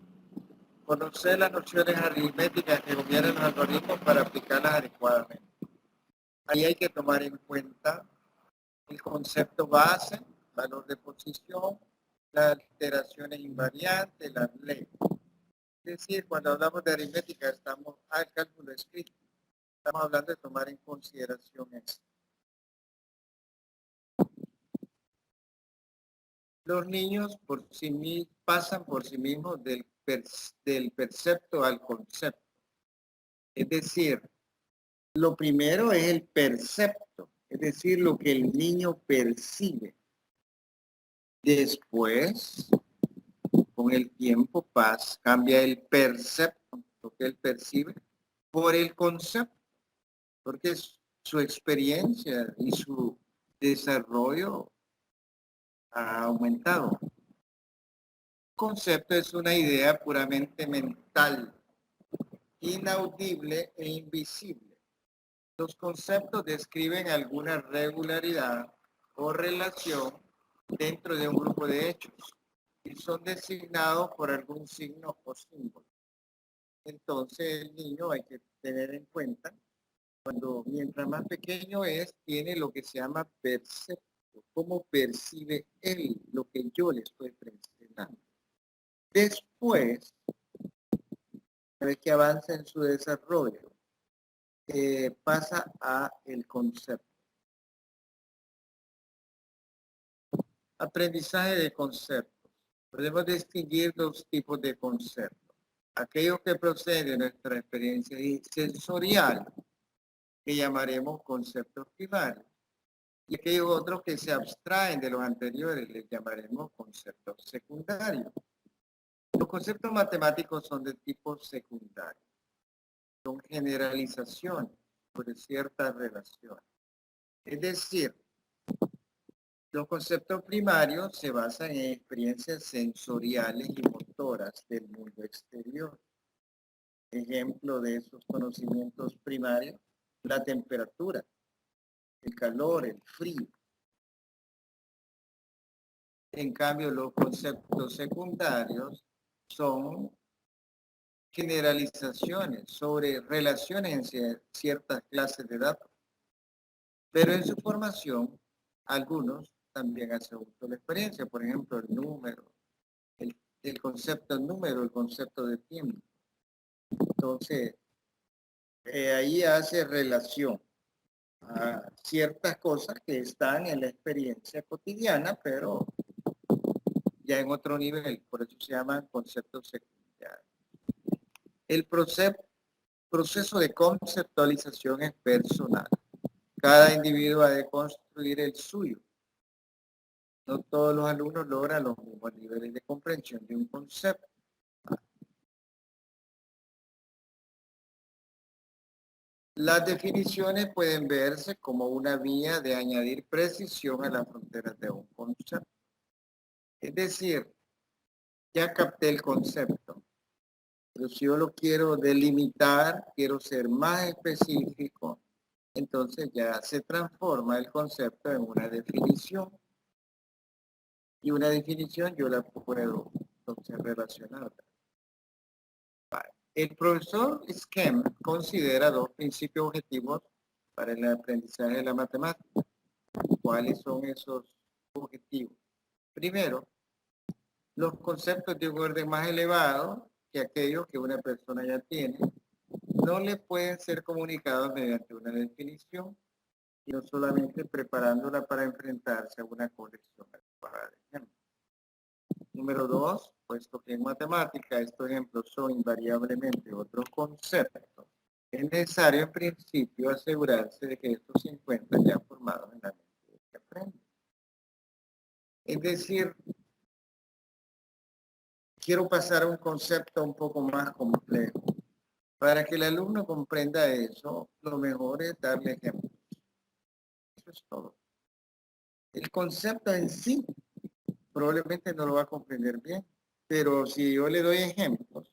Conocer las nociones aritméticas que gobiernan los algoritmos para aplicarlas adecuadamente. Ahí hay que tomar en cuenta el concepto base, valor de posición, las alteraciones invariantes, las leyes. Es decir, cuando hablamos de aritmética, estamos al cálculo escrito. Estamos hablando de tomar en consideración esto. Los niños por sí pasan por sí mismos del percepto al concepto. Es decir, lo primero es el percepto, es decir, lo que el niño percibe. Después, con el tiempo cambia el percepto, lo que él percibe, por el concepto, porque su experiencia y su desarrollo ha aumentado. Concepto es una idea puramente mental, inaudible e invisible. Los conceptos describen alguna regularidad o relación dentro de un grupo de hechos y son designados por algún signo o símbolo. Entonces el niño hay que tener en cuenta, mientras más pequeño es, tiene lo que se llama percepto, cómo percibe él lo que yo le estoy presentando. Después, una vez que avanza en su desarrollo, pasa a el concepto. Aprendizaje de conceptos. Podemos distinguir dos tipos de conceptos. Aquellos que proceden de nuestra experiencia sensorial, que llamaremos conceptos primarios, y aquellos otros que se abstraen de los anteriores, les llamaremos conceptos secundarios. Los conceptos matemáticos son de tipo secundario. Son generalizaciones sobre ciertas relaciones. Es decir, los conceptos primarios se basan en experiencias sensoriales y motoras del mundo exterior. Ejemplo de esos conocimientos primarios, la temperatura, el calor, el frío. En cambio, los conceptos secundarios son generalizaciones sobre relaciones en ciertas clases de datos. Pero en su formación, algunos también hacen uso de la experiencia, por ejemplo, el número, el concepto de número, el concepto de tiempo. Entonces, ahí hace relación a ciertas cosas que están en la experiencia cotidiana, pero ya en otro nivel, por eso se llaman conceptos secundarios. El proceso de conceptualización es personal. Cada individuo ha de construir el suyo. No todos los alumnos logran los mismos niveles de comprensión de un concepto. Las definiciones pueden verse como una vía de añadir precisión a las fronteras de un concepto. Es decir, ya capté el concepto, pero si yo lo quiero delimitar, quiero ser más específico, entonces ya se transforma el concepto en una definición. Y una definición yo la puedo entonces relacionar. El profesor Scheme considera dos principios objetivos para el aprendizaje de la matemática. ¿Cuáles son esos objetivos? Primero, los conceptos de un orden más elevado que aquellos que una persona ya tiene no le pueden ser comunicados mediante una definición, sino solamente preparándola para enfrentarse a una colección adecuada de ejemplos. Número dos, puesto que en matemática estos ejemplos son invariablemente otros conceptos, es necesario en principio asegurarse de que estos se encuentran ya formados en la mente que aprende. Es decir, quiero pasar a un concepto un poco más complejo. Para que el alumno comprenda eso, lo mejor es darle ejemplos. Eso es todo. El concepto en sí probablemente no lo va a comprender bien, pero si yo le doy ejemplos,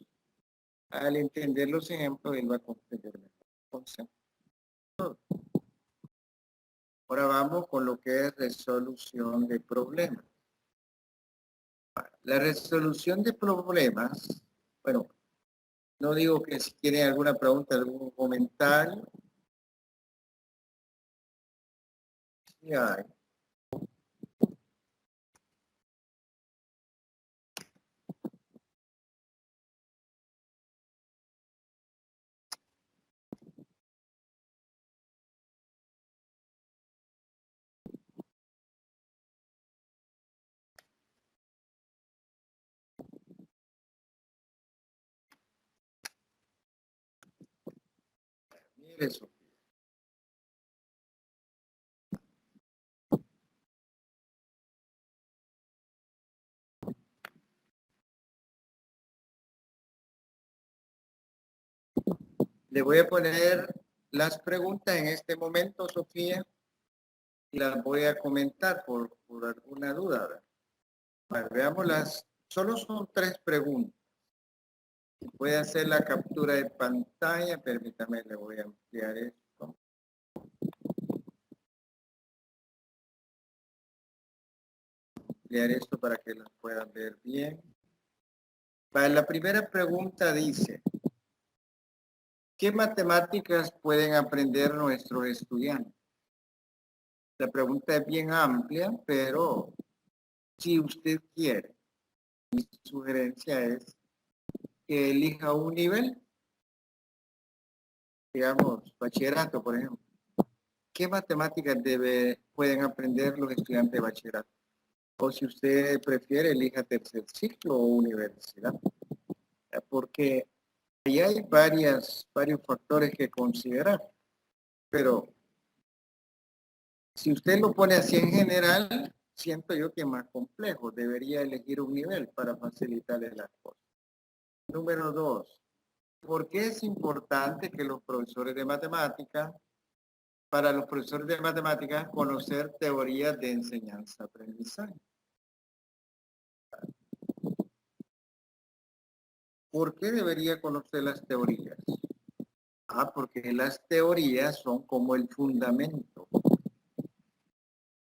al entender los ejemplos, él va a comprender mejor el concepto. Ahora vamos con lo que es resolución de problemas. La resolución de problemas, bueno, no digo que si tienen alguna pregunta, algún comentario. Sí hay. Mire eso. Le voy a poner las preguntas en este momento, Sofía, y las voy a comentar por alguna duda. Bueno, veamos solo son 3 preguntas. Voy a hacer la captura de pantalla, permítame, le voy a ampliar esto. Ampliar esto para que las puedan ver bien. Para la primera pregunta dice, ¿qué matemáticas pueden aprender nuestros estudiantes? La pregunta es bien amplia, pero si usted quiere, mi sugerencia es que elija un nivel, digamos, bachillerato, por ejemplo. ¿Qué matemáticas pueden aprender los estudiantes de bachillerato? O si usted prefiere, elija tercer ciclo o universidad. Porque ahí hay varios factores que considerar. Pero si usted lo pone así en general, siento yo que es más complejo. Debería elegir un nivel para facilitarle las cosas. Número 2. ¿Por qué es importante que los profesores de matemáticas, para los profesores de matemáticas, conocer teorías de enseñanza-aprendizaje? ¿Por qué debería conocer las teorías? Porque las teorías son como el fundamento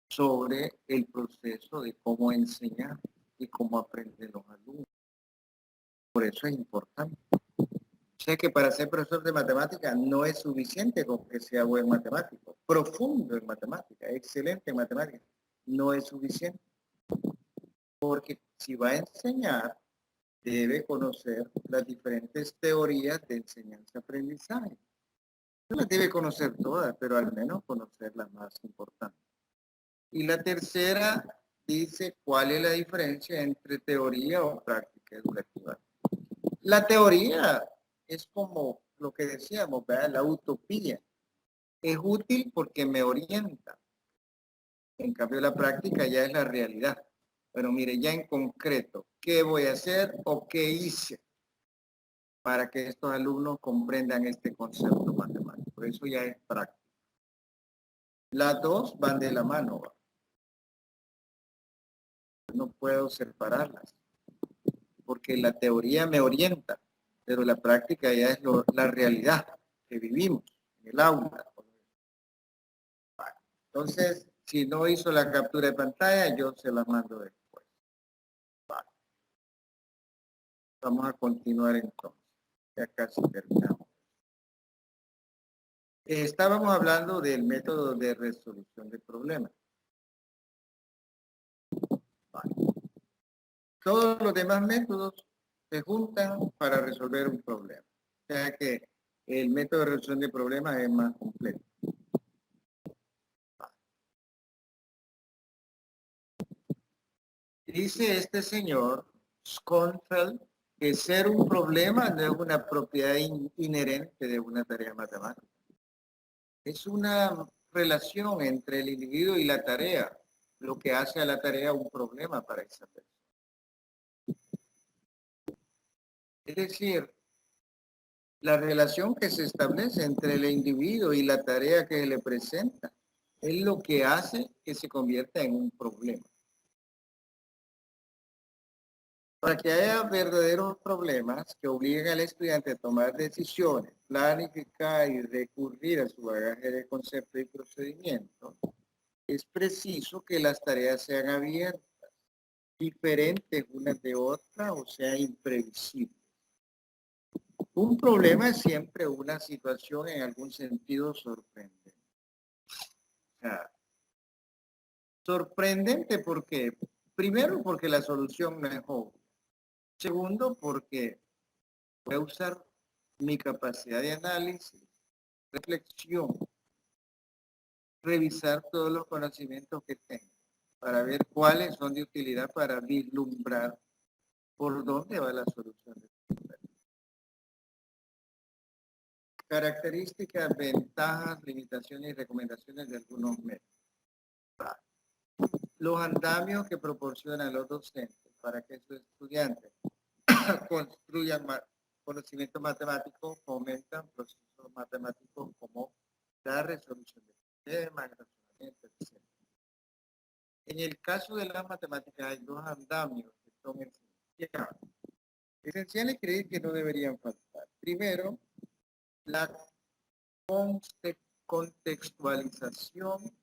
sobre el proceso de cómo enseñar y cómo aprenden los alumnos. Por eso es importante. O sea que para ser profesor de matemáticas no es suficiente con que sea buen matemático, profundo en matemáticas, excelente en matemáticas. No es suficiente. Porque si va a enseñar, debe conocer las diferentes teorías de enseñanza-aprendizaje. No las debe conocer todas, pero al menos conocer las más importantes. Y la tercera dice cuál es la diferencia entre teoría o práctica educativa. La teoría es como lo que decíamos, ¿verdad? La utopía. Es útil porque me orienta. En cambio, la práctica ya es la realidad. Pero mire, ya en concreto, ¿qué voy a hacer o qué hice para que estos alumnos comprendan este concepto matemático? Eso ya es práctica. Las dos van de la mano. ¿Va? No puedo separarlas, porque la teoría me orienta, pero la práctica ya es la realidad que vivimos en el aula. Entonces, si no hizo la captura de pantalla, yo se la mando después. Vale. Vamos a continuar entonces. Ya casi terminamos. Estábamos hablando del método de resolución de problemas. Vale. Todos los demás métodos se juntan para resolver un problema. O sea que el método de resolución de problemas es más completo. Dice este señor Schonfeld que ser un problema no es una propiedad inherente de una tarea matemática. Es una relación entre el individuo y la tarea, lo que hace a la tarea un problema para esa persona. Es decir, la relación que se establece entre el individuo y la tarea que le presenta es lo que hace que se convierta en un problema. Para que haya verdaderos problemas que obliguen al estudiante a tomar decisiones, planificar y recurrir a su bagaje de conceptos y procedimientos, es preciso que las tareas sean abiertas, diferentes unas de otras o sea imprevisibles. Un problema es siempre una situación en algún sentido sorprendente. O sea, sorprendente porque, primero porque la solución no es obvia. Segundo porque voy a usar mi capacidad de análisis, reflexión, revisar todos los conocimientos que tengo para ver cuáles son de utilidad para vislumbrar por dónde va la solución del problema. Características, ventajas, limitaciones y recomendaciones de algunos métodos. Los andamios que proporcionan los docentes para que sus estudiantes construyan conocimientos matemáticos, fomentan procesos matemáticos como la resolución de problemas, el razonamiento, etc. En el caso de las matemáticas hay dos andamios que son esenciales que no deberían faltar. Primero, la contextualización,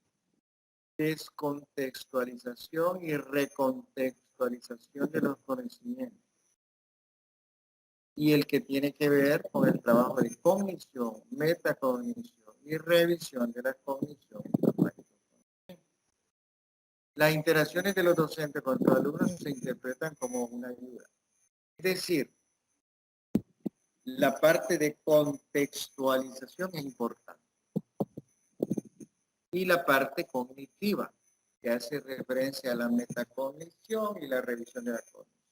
descontextualización y recontextualización de los conocimientos. Y el que tiene que ver con el trabajo de cognición, metacognición y revisión de la cognición. Las interacciones de los docentes con los alumnos se interpretan como una ayuda. Es decir, la parte de contextualización es importante. Y la parte cognitiva, que hace referencia a la metacognición y la revisión de la cognición.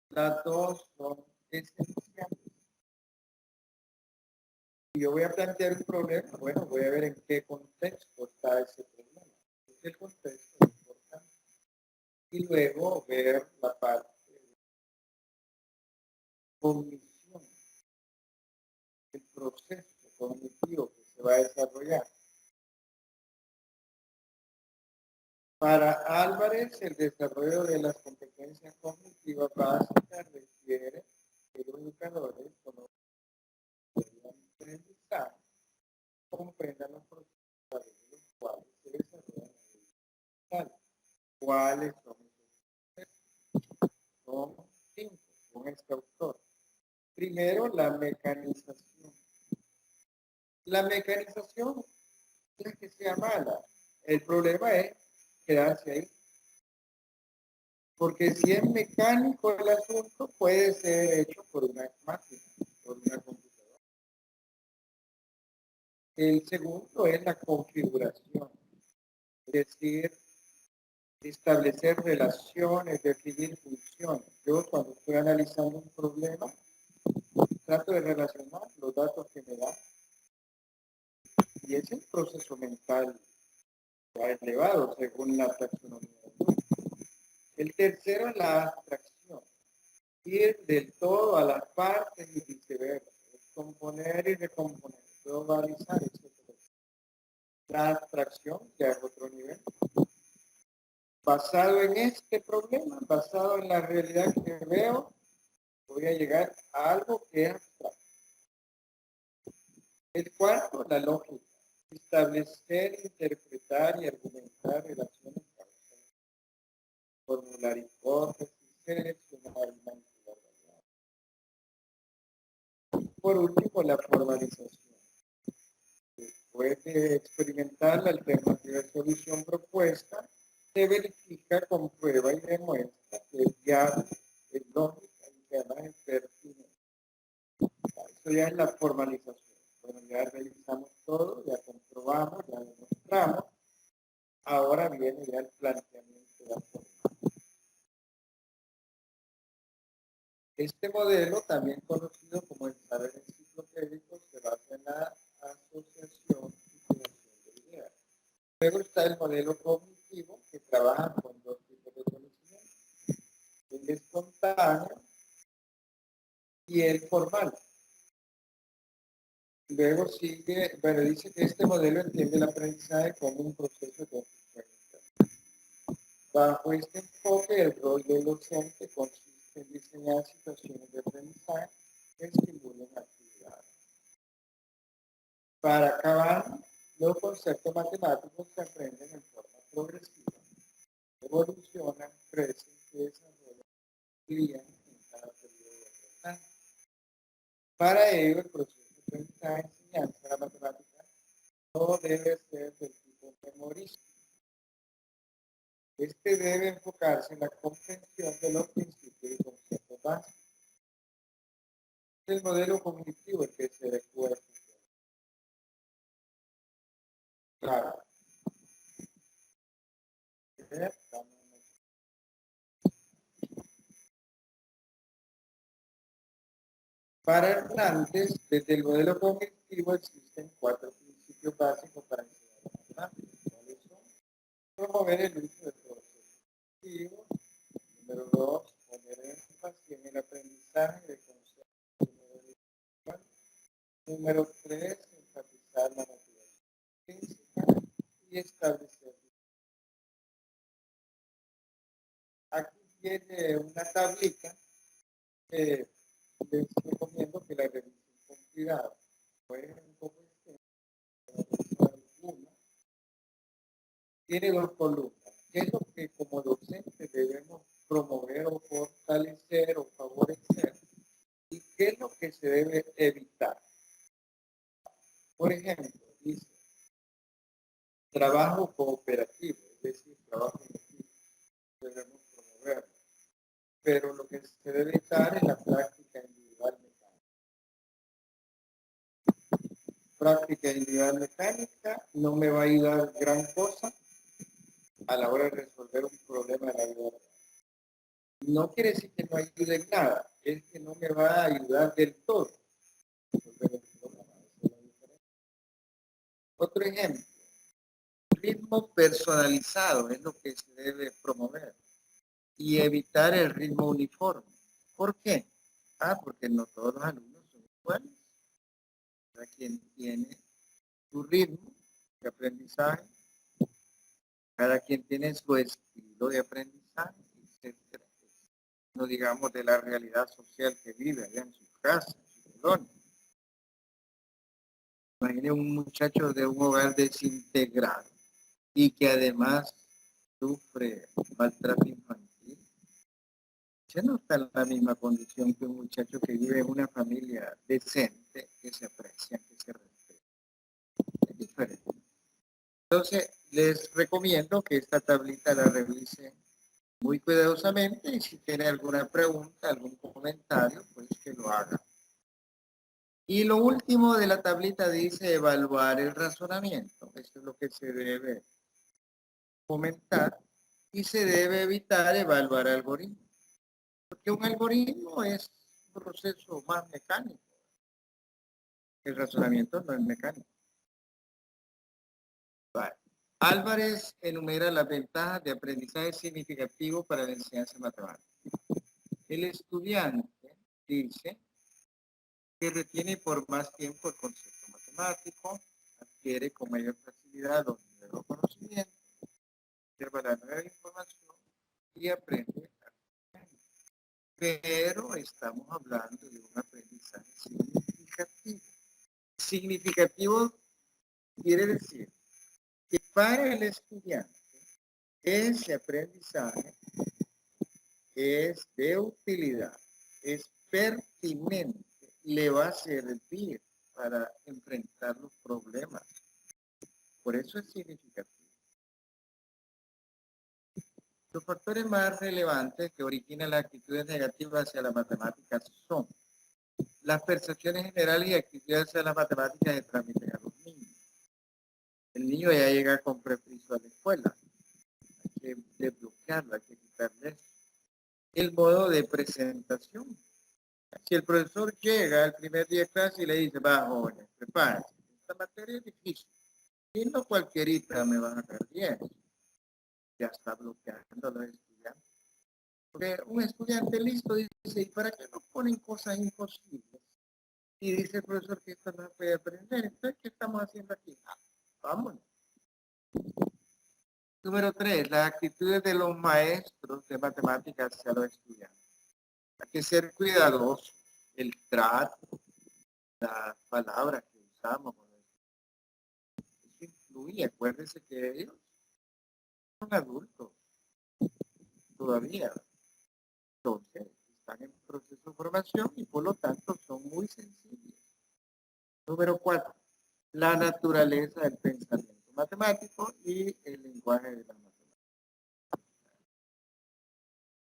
Las dos son esenciales. Si yo voy a plantear un problema, bueno, voy a ver en qué contexto está ese problema. El contexto es importante. Y luego ver la parte de cognición, el proceso cognitivo que se va a desarrollar. Para Álvarez, el desarrollo de las competencias cognitivas básicas requiere que los educadores conozcan el aprendizaje, comprendan los procesos a través de los cuales se desarrollan las habilidades. ¿Cuáles son esos procesos? Son 5, con este autor. Primero, la mecanización. La mecanización no es que sea mala. El problema es quedarse ahí. Porque si es mecánico el asunto, puede ser hecho por una máquina, por una computadora. El segundo es la configuración, es decir, establecer relaciones, definir funciones. Yo cuando estoy analizando un problema, trato de relacionar los datos que me dan. Y es un proceso mental elevado según la taxonomía. El tercero es la abstracción. Ir del todo a las partes y viceversa. Componer y recomponer. Globalizar, etc. La abstracción ya es otro nivel. Basado en este problema, basado en la realidad que veo, voy a llegar a algo que es abstracto. El cuarto, la lógica. Establecer, interpretar y argumentar relaciones causales. Formular hipótesis, seleccionar y manipular variables. Por último, la formalización. Después de experimentar la alternativa de solución propuesta, se verifica, comprueba y demuestra que es viable, es lógica y que además es pertinente. Eso ya es la formalización. Bueno, ya revisamos todo, ya comprobamos, ya demostramos. Ahora viene ya el planteamiento de la forma. Este modelo, también conocido como el saber enciclopédico, se basa en la asociación y creación de ideas. Luego está el modelo cognitivo, que trabaja con dos tipos de conocimiento, el espontáneo y el formal. Luego sigue, bueno, dice que este modelo entiende el aprendizaje como un proceso de construcción. Bajo este enfoque, el rol del docente consiste en diseñar situaciones de aprendizaje que estimulen actividades. Para acabar, los conceptos matemáticos se aprenden en forma progresiva, evolucionan, crecen, se desarrollan, amplían en cada periodo de aprendizaje. Para ello, el proceso de aprendizaje, enseñanza de la matemática no debe ser del tipo memorístico. Este debe enfocarse en la comprensión de los principios y conceptos básicos. El modelo cognitivo el que se recuerda. Claro. Para Hernández, desde el modelo cognitivo existen 4 principios básicos para enseñar matemáticas. ¿Cuáles son? Promover el uso de procesos cognitivos. Número 2, poner énfasis en el aprendizaje de conceptos. Número 3, enfatizar la motivación física y establecer. Aquí tiene una tablita que les recomiendo que la revisen con cuidado. Pueden un poco extensa, tiene 2 columnas. ¿Qué es lo que como docentes debemos promover o fortalecer o favorecer? ¿Y qué es lo que se debe evitar? Por ejemplo, dice, trabajo cooperativo, es decir, trabajo en equipo, debemos promoverlo. Pero lo que se debe evitar es la práctica individual mecánica. Práctica individual mecánica no me va a ayudar gran cosa a la hora de resolver un problema de la vida real. No quiere decir que no ayude en nada, es que no me va a ayudar del todo. Otro ejemplo, ritmo personalizado es lo que se debe promover y evitar el ritmo uniforme. ¿Por qué? Porque no todos los alumnos son iguales. Cada quien tiene su ritmo de aprendizaje, cada quien tiene su estilo de aprendizaje, etc. No digamos de la realidad social que vive allá en su casa, en su colonia. Imagine un muchacho de un hogar desintegrado y que además sufre maltrato infantil. Ya no está en la misma condición que un muchacho que vive en una familia decente, que se aprecia, que se respeta. Es diferente. Entonces, les recomiendo que esta tablita la revisen muy cuidadosamente y si tiene alguna pregunta, algún comentario, pues que lo haga. Y lo último de la tablita dice evaluar el razonamiento. Esto es lo que se debe comentar y se debe evitar evaluar algoritmos. Porque un algoritmo es un proceso más mecánico. El razonamiento no es mecánico. Vale. Álvarez enumera las ventajas de aprendizaje significativo para la enseñanza matemática. El estudiante dice que retiene por más tiempo el concepto matemático, adquiere con mayor facilidad los nuevos conocimientos, observa la nueva información y aprende. Pero estamos hablando de un aprendizaje significativo. Significativo quiere decir que para el estudiante ese aprendizaje es de utilidad, es pertinente, le va a servir para enfrentar los problemas. Por eso es significativo. Los factores más relevantes que originan las actitudes negativas hacia las matemáticas son las percepciones generales y actitudes hacia las matemáticas que transmiten a los niños. El niño ya llega con prejuicio a la escuela. Hay que desbloquearlo, hay que quitarle el modo de presentación. Si el profesor llega al primer día de clase y le dice, va, jóvenes, prepárense, esta materia es difícil, y no cualquierita me van a sacar 10, ya está bloqueando a los estudiantes. Porque un estudiante listo dice, ¿y para qué nos ponen cosas imposibles? Y dice el profesor que esto no se puede aprender, entonces, ¿qué estamos haciendo aquí? Vámonos. Número 3, las actitudes de los maestros de matemáticas hacia los estudiantes. Hay que ser cuidadosos, el trato, las palabras que usamos. Eso influye, acuérdense que ellos son adultos todavía. Entonces, están en proceso de formación y por lo tanto son muy sensibles. Número 4, la naturaleza del pensamiento matemático y el lenguaje de la matemática.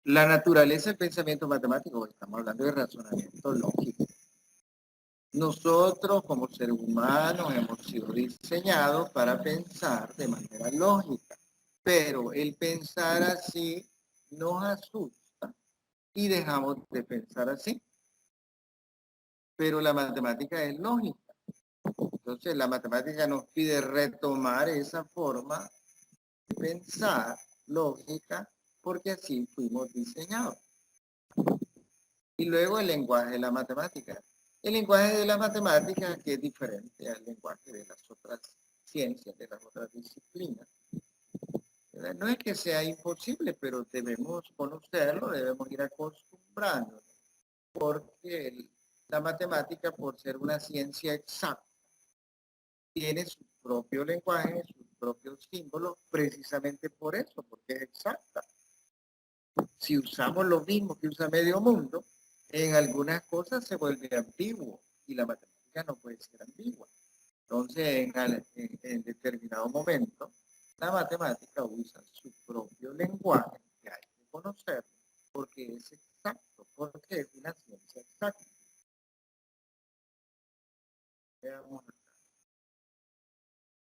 La naturaleza del pensamiento matemático, estamos hablando de razonamiento lógico. Nosotros como seres humanos hemos sido diseñados para pensar de manera lógica, pero el pensar así nos asusta y dejamos de pensar así. Pero la matemática es lógica. Entonces la matemática nos pide retomar esa forma de pensar lógica porque así fuimos diseñados. Y luego el lenguaje de la matemática. El lenguaje de la matemática que es diferente al lenguaje de las otras ciencias, de las otras disciplinas. No es que sea imposible, pero debemos conocerlo, debemos ir acostumbrándonos, porque la matemática, por ser una ciencia exacta, tiene su propio lenguaje, sus propios símbolos, precisamente por eso, porque es exacta. Si usamos lo mismo que usa medio mundo, en algunas cosas se vuelve ambiguo y la matemática no puede ser ambigua. Entonces, en determinado momento, la matemática usa su propio lenguaje, que hay que conocerlo, porque es exacto, porque es una ciencia exacta. Veamos acá.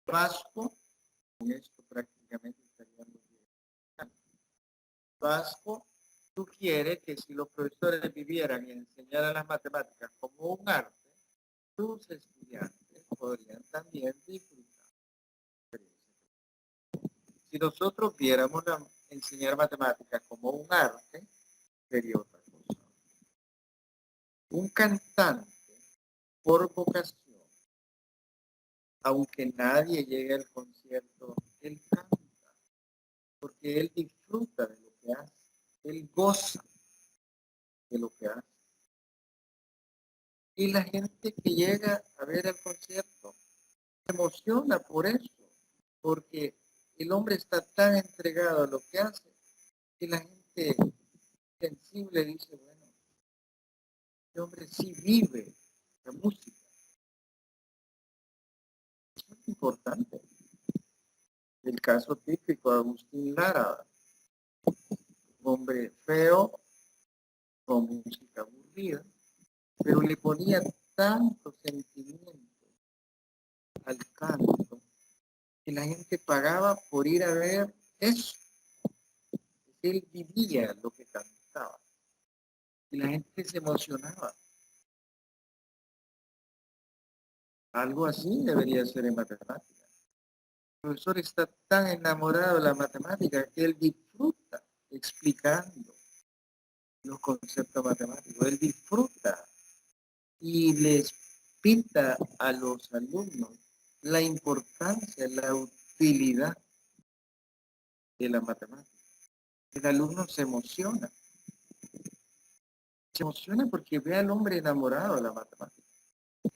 Vasco, con esto prácticamente estaríamos Vasco sugiere que si los profesores vivieran y enseñaran las matemáticas como un arte, sus estudiantes podrían también disfrutar. Si nosotros viéramos enseñar matemáticas como un arte, sería otra cosa. Un cantante, por vocación, aunque nadie llegue al concierto, él canta, porque él disfruta de lo que hace, él goza de lo que hace. Y la gente que llega a ver el concierto se emociona por eso, porque el hombre está tan entregado a lo que hace que la gente sensible dice, bueno, este hombre sí vive la música. Eso es importante. El caso típico de Agustín Lara, un hombre feo, con música aburrida, pero le ponía tanto sentimiento al canto que la gente pagaba por ir a ver eso. Él vivía lo que cantaba y la gente se emocionaba. Algo así debería ser en matemáticas. El profesor está tan enamorado de la matemática que él disfruta explicando los conceptos matemáticos. Él disfruta y les pinta a los alumnos la importancia, la utilidad de la matemática. El alumno se emociona. Se emociona porque ve al hombre enamorado de la matemática.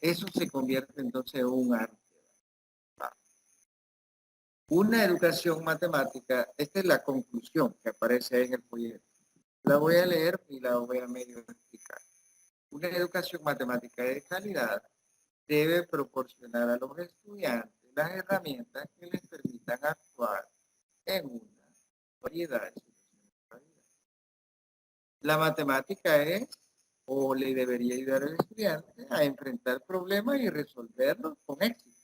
Eso se convierte entonces en un arte. Una educación matemática, esta es la conclusión que aparece ahí en el folleto. La voy a leer y la voy a medio explicar. Una educación matemática de calidad debe proporcionar a los estudiantes las herramientas que les permitan actuar en una variedad de situaciones de la vida. La matemática es, o le debería ayudar al estudiante a enfrentar problemas y resolverlos con éxito.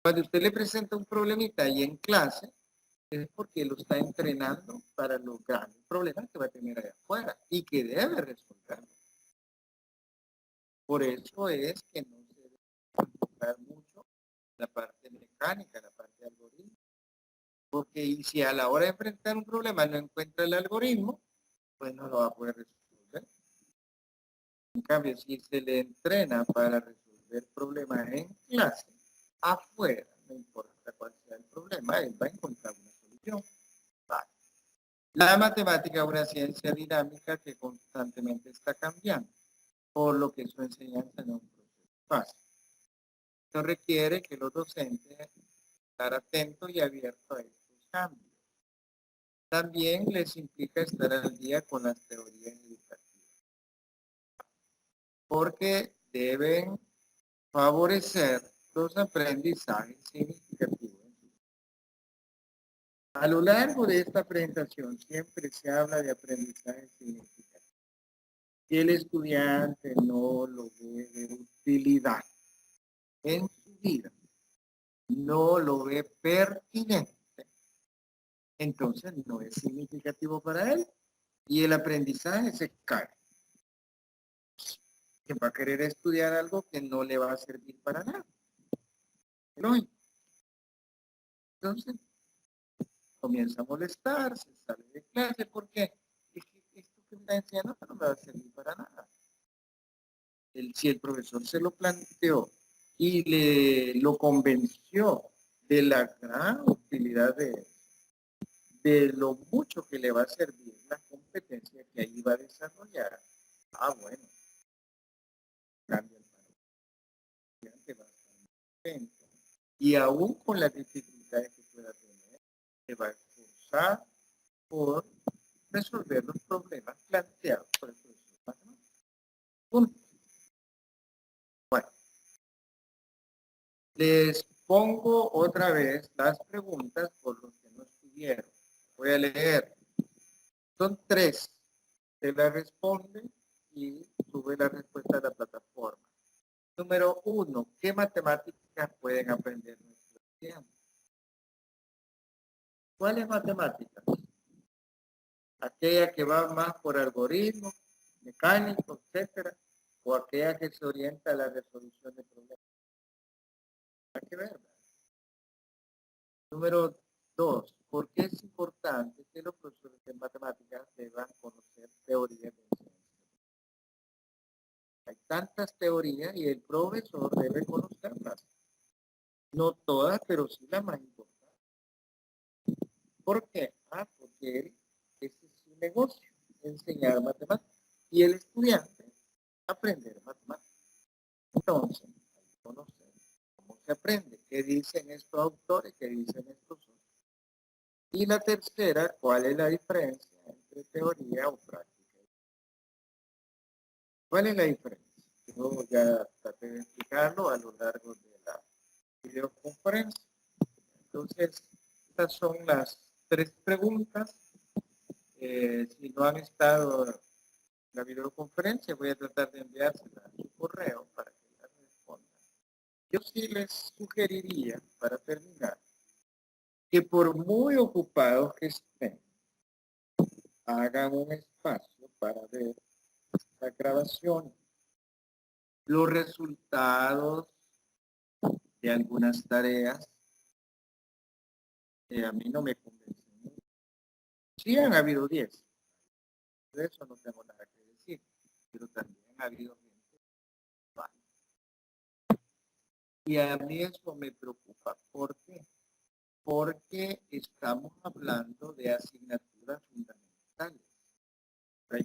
Cuando usted le presenta un problemita ahí en clase, es porque lo está entrenando para los grandes problemas que va a tener allá afuera y que debe resolverlo. Por eso es que no se debe enfocar mucho la parte mecánica, la parte de algoritmo. Porque y si a la hora de enfrentar un problema no encuentra el algoritmo, pues no lo va a poder resolver. En cambio, si se le entrena para resolver problemas en clase, afuera, no importa cuál sea el problema, él va a encontrar una solución. Vale. La matemática es una ciencia dinámica que constantemente está cambiando, por lo que su enseñanza no es un proceso fácil. Esto requiere que los docentes estar atentos y abiertos a estos cambios. También les implica estar al día con las teorías educativas, porque deben favorecer los aprendizajes significativos. A lo largo de esta presentación siempre se habla de aprendizaje significativo. Si el estudiante no lo ve de utilidad en su vida, no lo ve pertinente, entonces no es significativo para él y el aprendizaje se cae. Que va a querer estudiar algo que no le va a servir para nada. Entonces comienza a molestarse, sale de clase, porque es que esto que me está enseñando no me va a servir para nada. Si el profesor se lo planteó y lo convenció de la gran utilidad de lo mucho que le va a servir la competencia que ahí va a desarrollar, bueno, cambia el panorama, y aún con las dificultades que pueda tener, se va a esforzar por resolver los problemas planteados por el profesor matemático. Punto. Bueno, les pongo otra vez las preguntas por los que no estuvieron. Voy a leer. Son 3. Se la responde y sube la respuesta a la plataforma. Número 1. ¿Qué matemáticas pueden aprender nuestros estudiantes? ¿Cuáles matemáticas? aquella que va más por algoritmo, mecánico, etcétera, o aquella que se orienta a la resolución de problemas. Hay que ver, ¿verdad? Número 2, ¿por qué es importante que los profesores de matemáticas deban conocer teorías de enseñanza? Hay tantas teorías y el profesor debe conocerlas. No todas, pero sí las más importantes. ¿Por qué? Porque ese es su negocio, enseñar matemáticas. Y el estudiante aprender matemáticas. Entonces, hay que conocer cómo se aprende, qué dicen estos autores, qué dicen estos otros. Y la tercera, ¿cuál es la diferencia entre teoría o práctica? ¿Cuál es la diferencia? Yo ya traté de explicarlo a lo largo de la videoconferencia. Entonces, estas son las 3 preguntas. Si no han estado en la videoconferencia, voy a tratar de enviársela a su correo para que la respondan. Yo sí les sugeriría, para terminar, que por muy ocupados que estén, hagan un espacio para ver la grabación, los resultados de algunas tareas que a mí no me convencen mucho. Sí han habido 10, de eso no tengo nada que decir, pero también ha habido gente mala. Y a mí eso me preocupa. ¿Por qué? Porque estamos hablando de asignaturas fundamentales.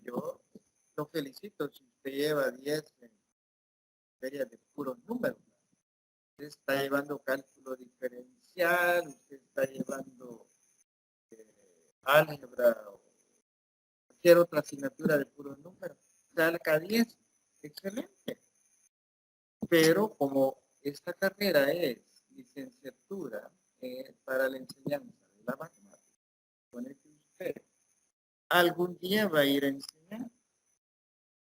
Yo lo felicito si usted lleva 10 en materia de puros números. Usted está llevando cálculo diferencial, usted está llevando álgebra o cualquier otra asignatura de puros números. Salga 10, excelente. Pero como esta carrera es licenciatura para la enseñanza de la matemática, supone que usted algún día va a ir a enseñar.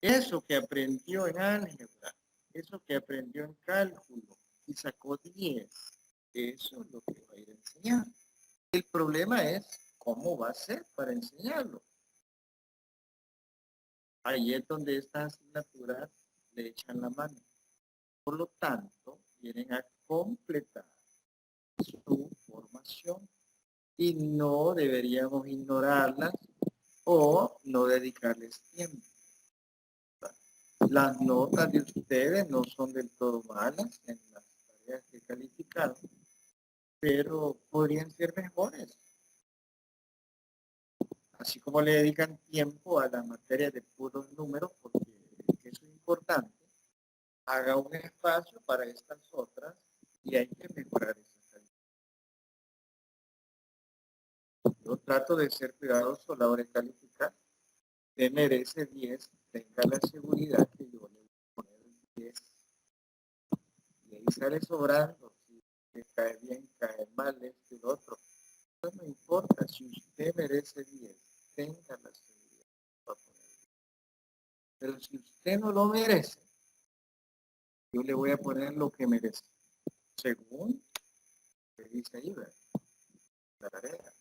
Eso que aprendió en álgebra, eso que aprendió en cálculo y sacó 10, eso es lo que va a ir a enseñar. El problema es cómo va a ser para enseñarlo. Ahí es donde estas asignaturas le echan la mano. Por lo tanto, vienen a completar su formación y no deberíamos ignorarlas o no dedicarles tiempo. Las notas de ustedes no son del todo malas en las tareas que calificaron, pero podrían ser mejores. Así como le dedican tiempo a la materia de puros números, porque eso es importante, haga un espacio para estas otras y hay que mejorar esa calidad. Yo trato de ser cuidadoso a la hora de calificar. Usted merece 10, tenga la seguridad que yo le voy a poner 10. Y ahí sale sobrando, si le cae bien, cae mal, esto y lo otro. Eso no importa, si usted merece 10, tenga la seguridad que va a poner 10. Pero si usted no lo merece, yo le voy a poner lo que merece, según lo que dice ahí, la tarea.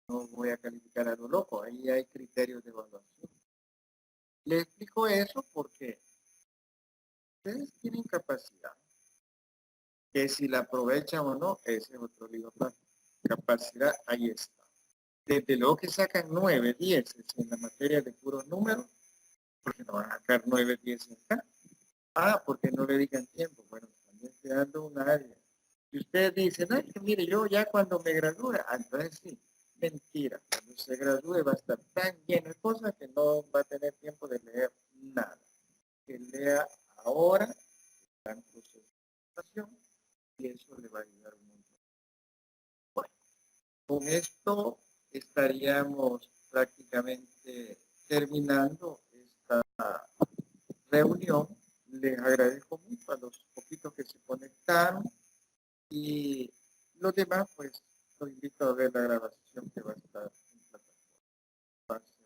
No voy a calificar a lo loco, ahí hay criterios de evaluación. Le explico eso porque ustedes tienen capacidad, que si la aprovechan o no, ese es otro lío. Capacidad, ahí está. Desde luego que sacan 9, 10 en la materia de puros números, porque no van a sacar 9, 10 acá. Porque no le dedican tiempo. Bueno, también estoy dando un área. Y ustedes dicen, no, que mire, yo ya cuando me gradúe, entonces sí, mentira. Cuando se gradúe va a estar tan lleno de cosas que no va a tener tiempo de leer nada. Que lea ahora, está en proceso de educación, y eso le va a ayudar un montón. Bueno, con esto estaríamos prácticamente terminando esta reunión. Les agradezco mucho a los poquitos que se conectaron y los demás, pues, los invito a ver la grabación que va a estar en plataforma.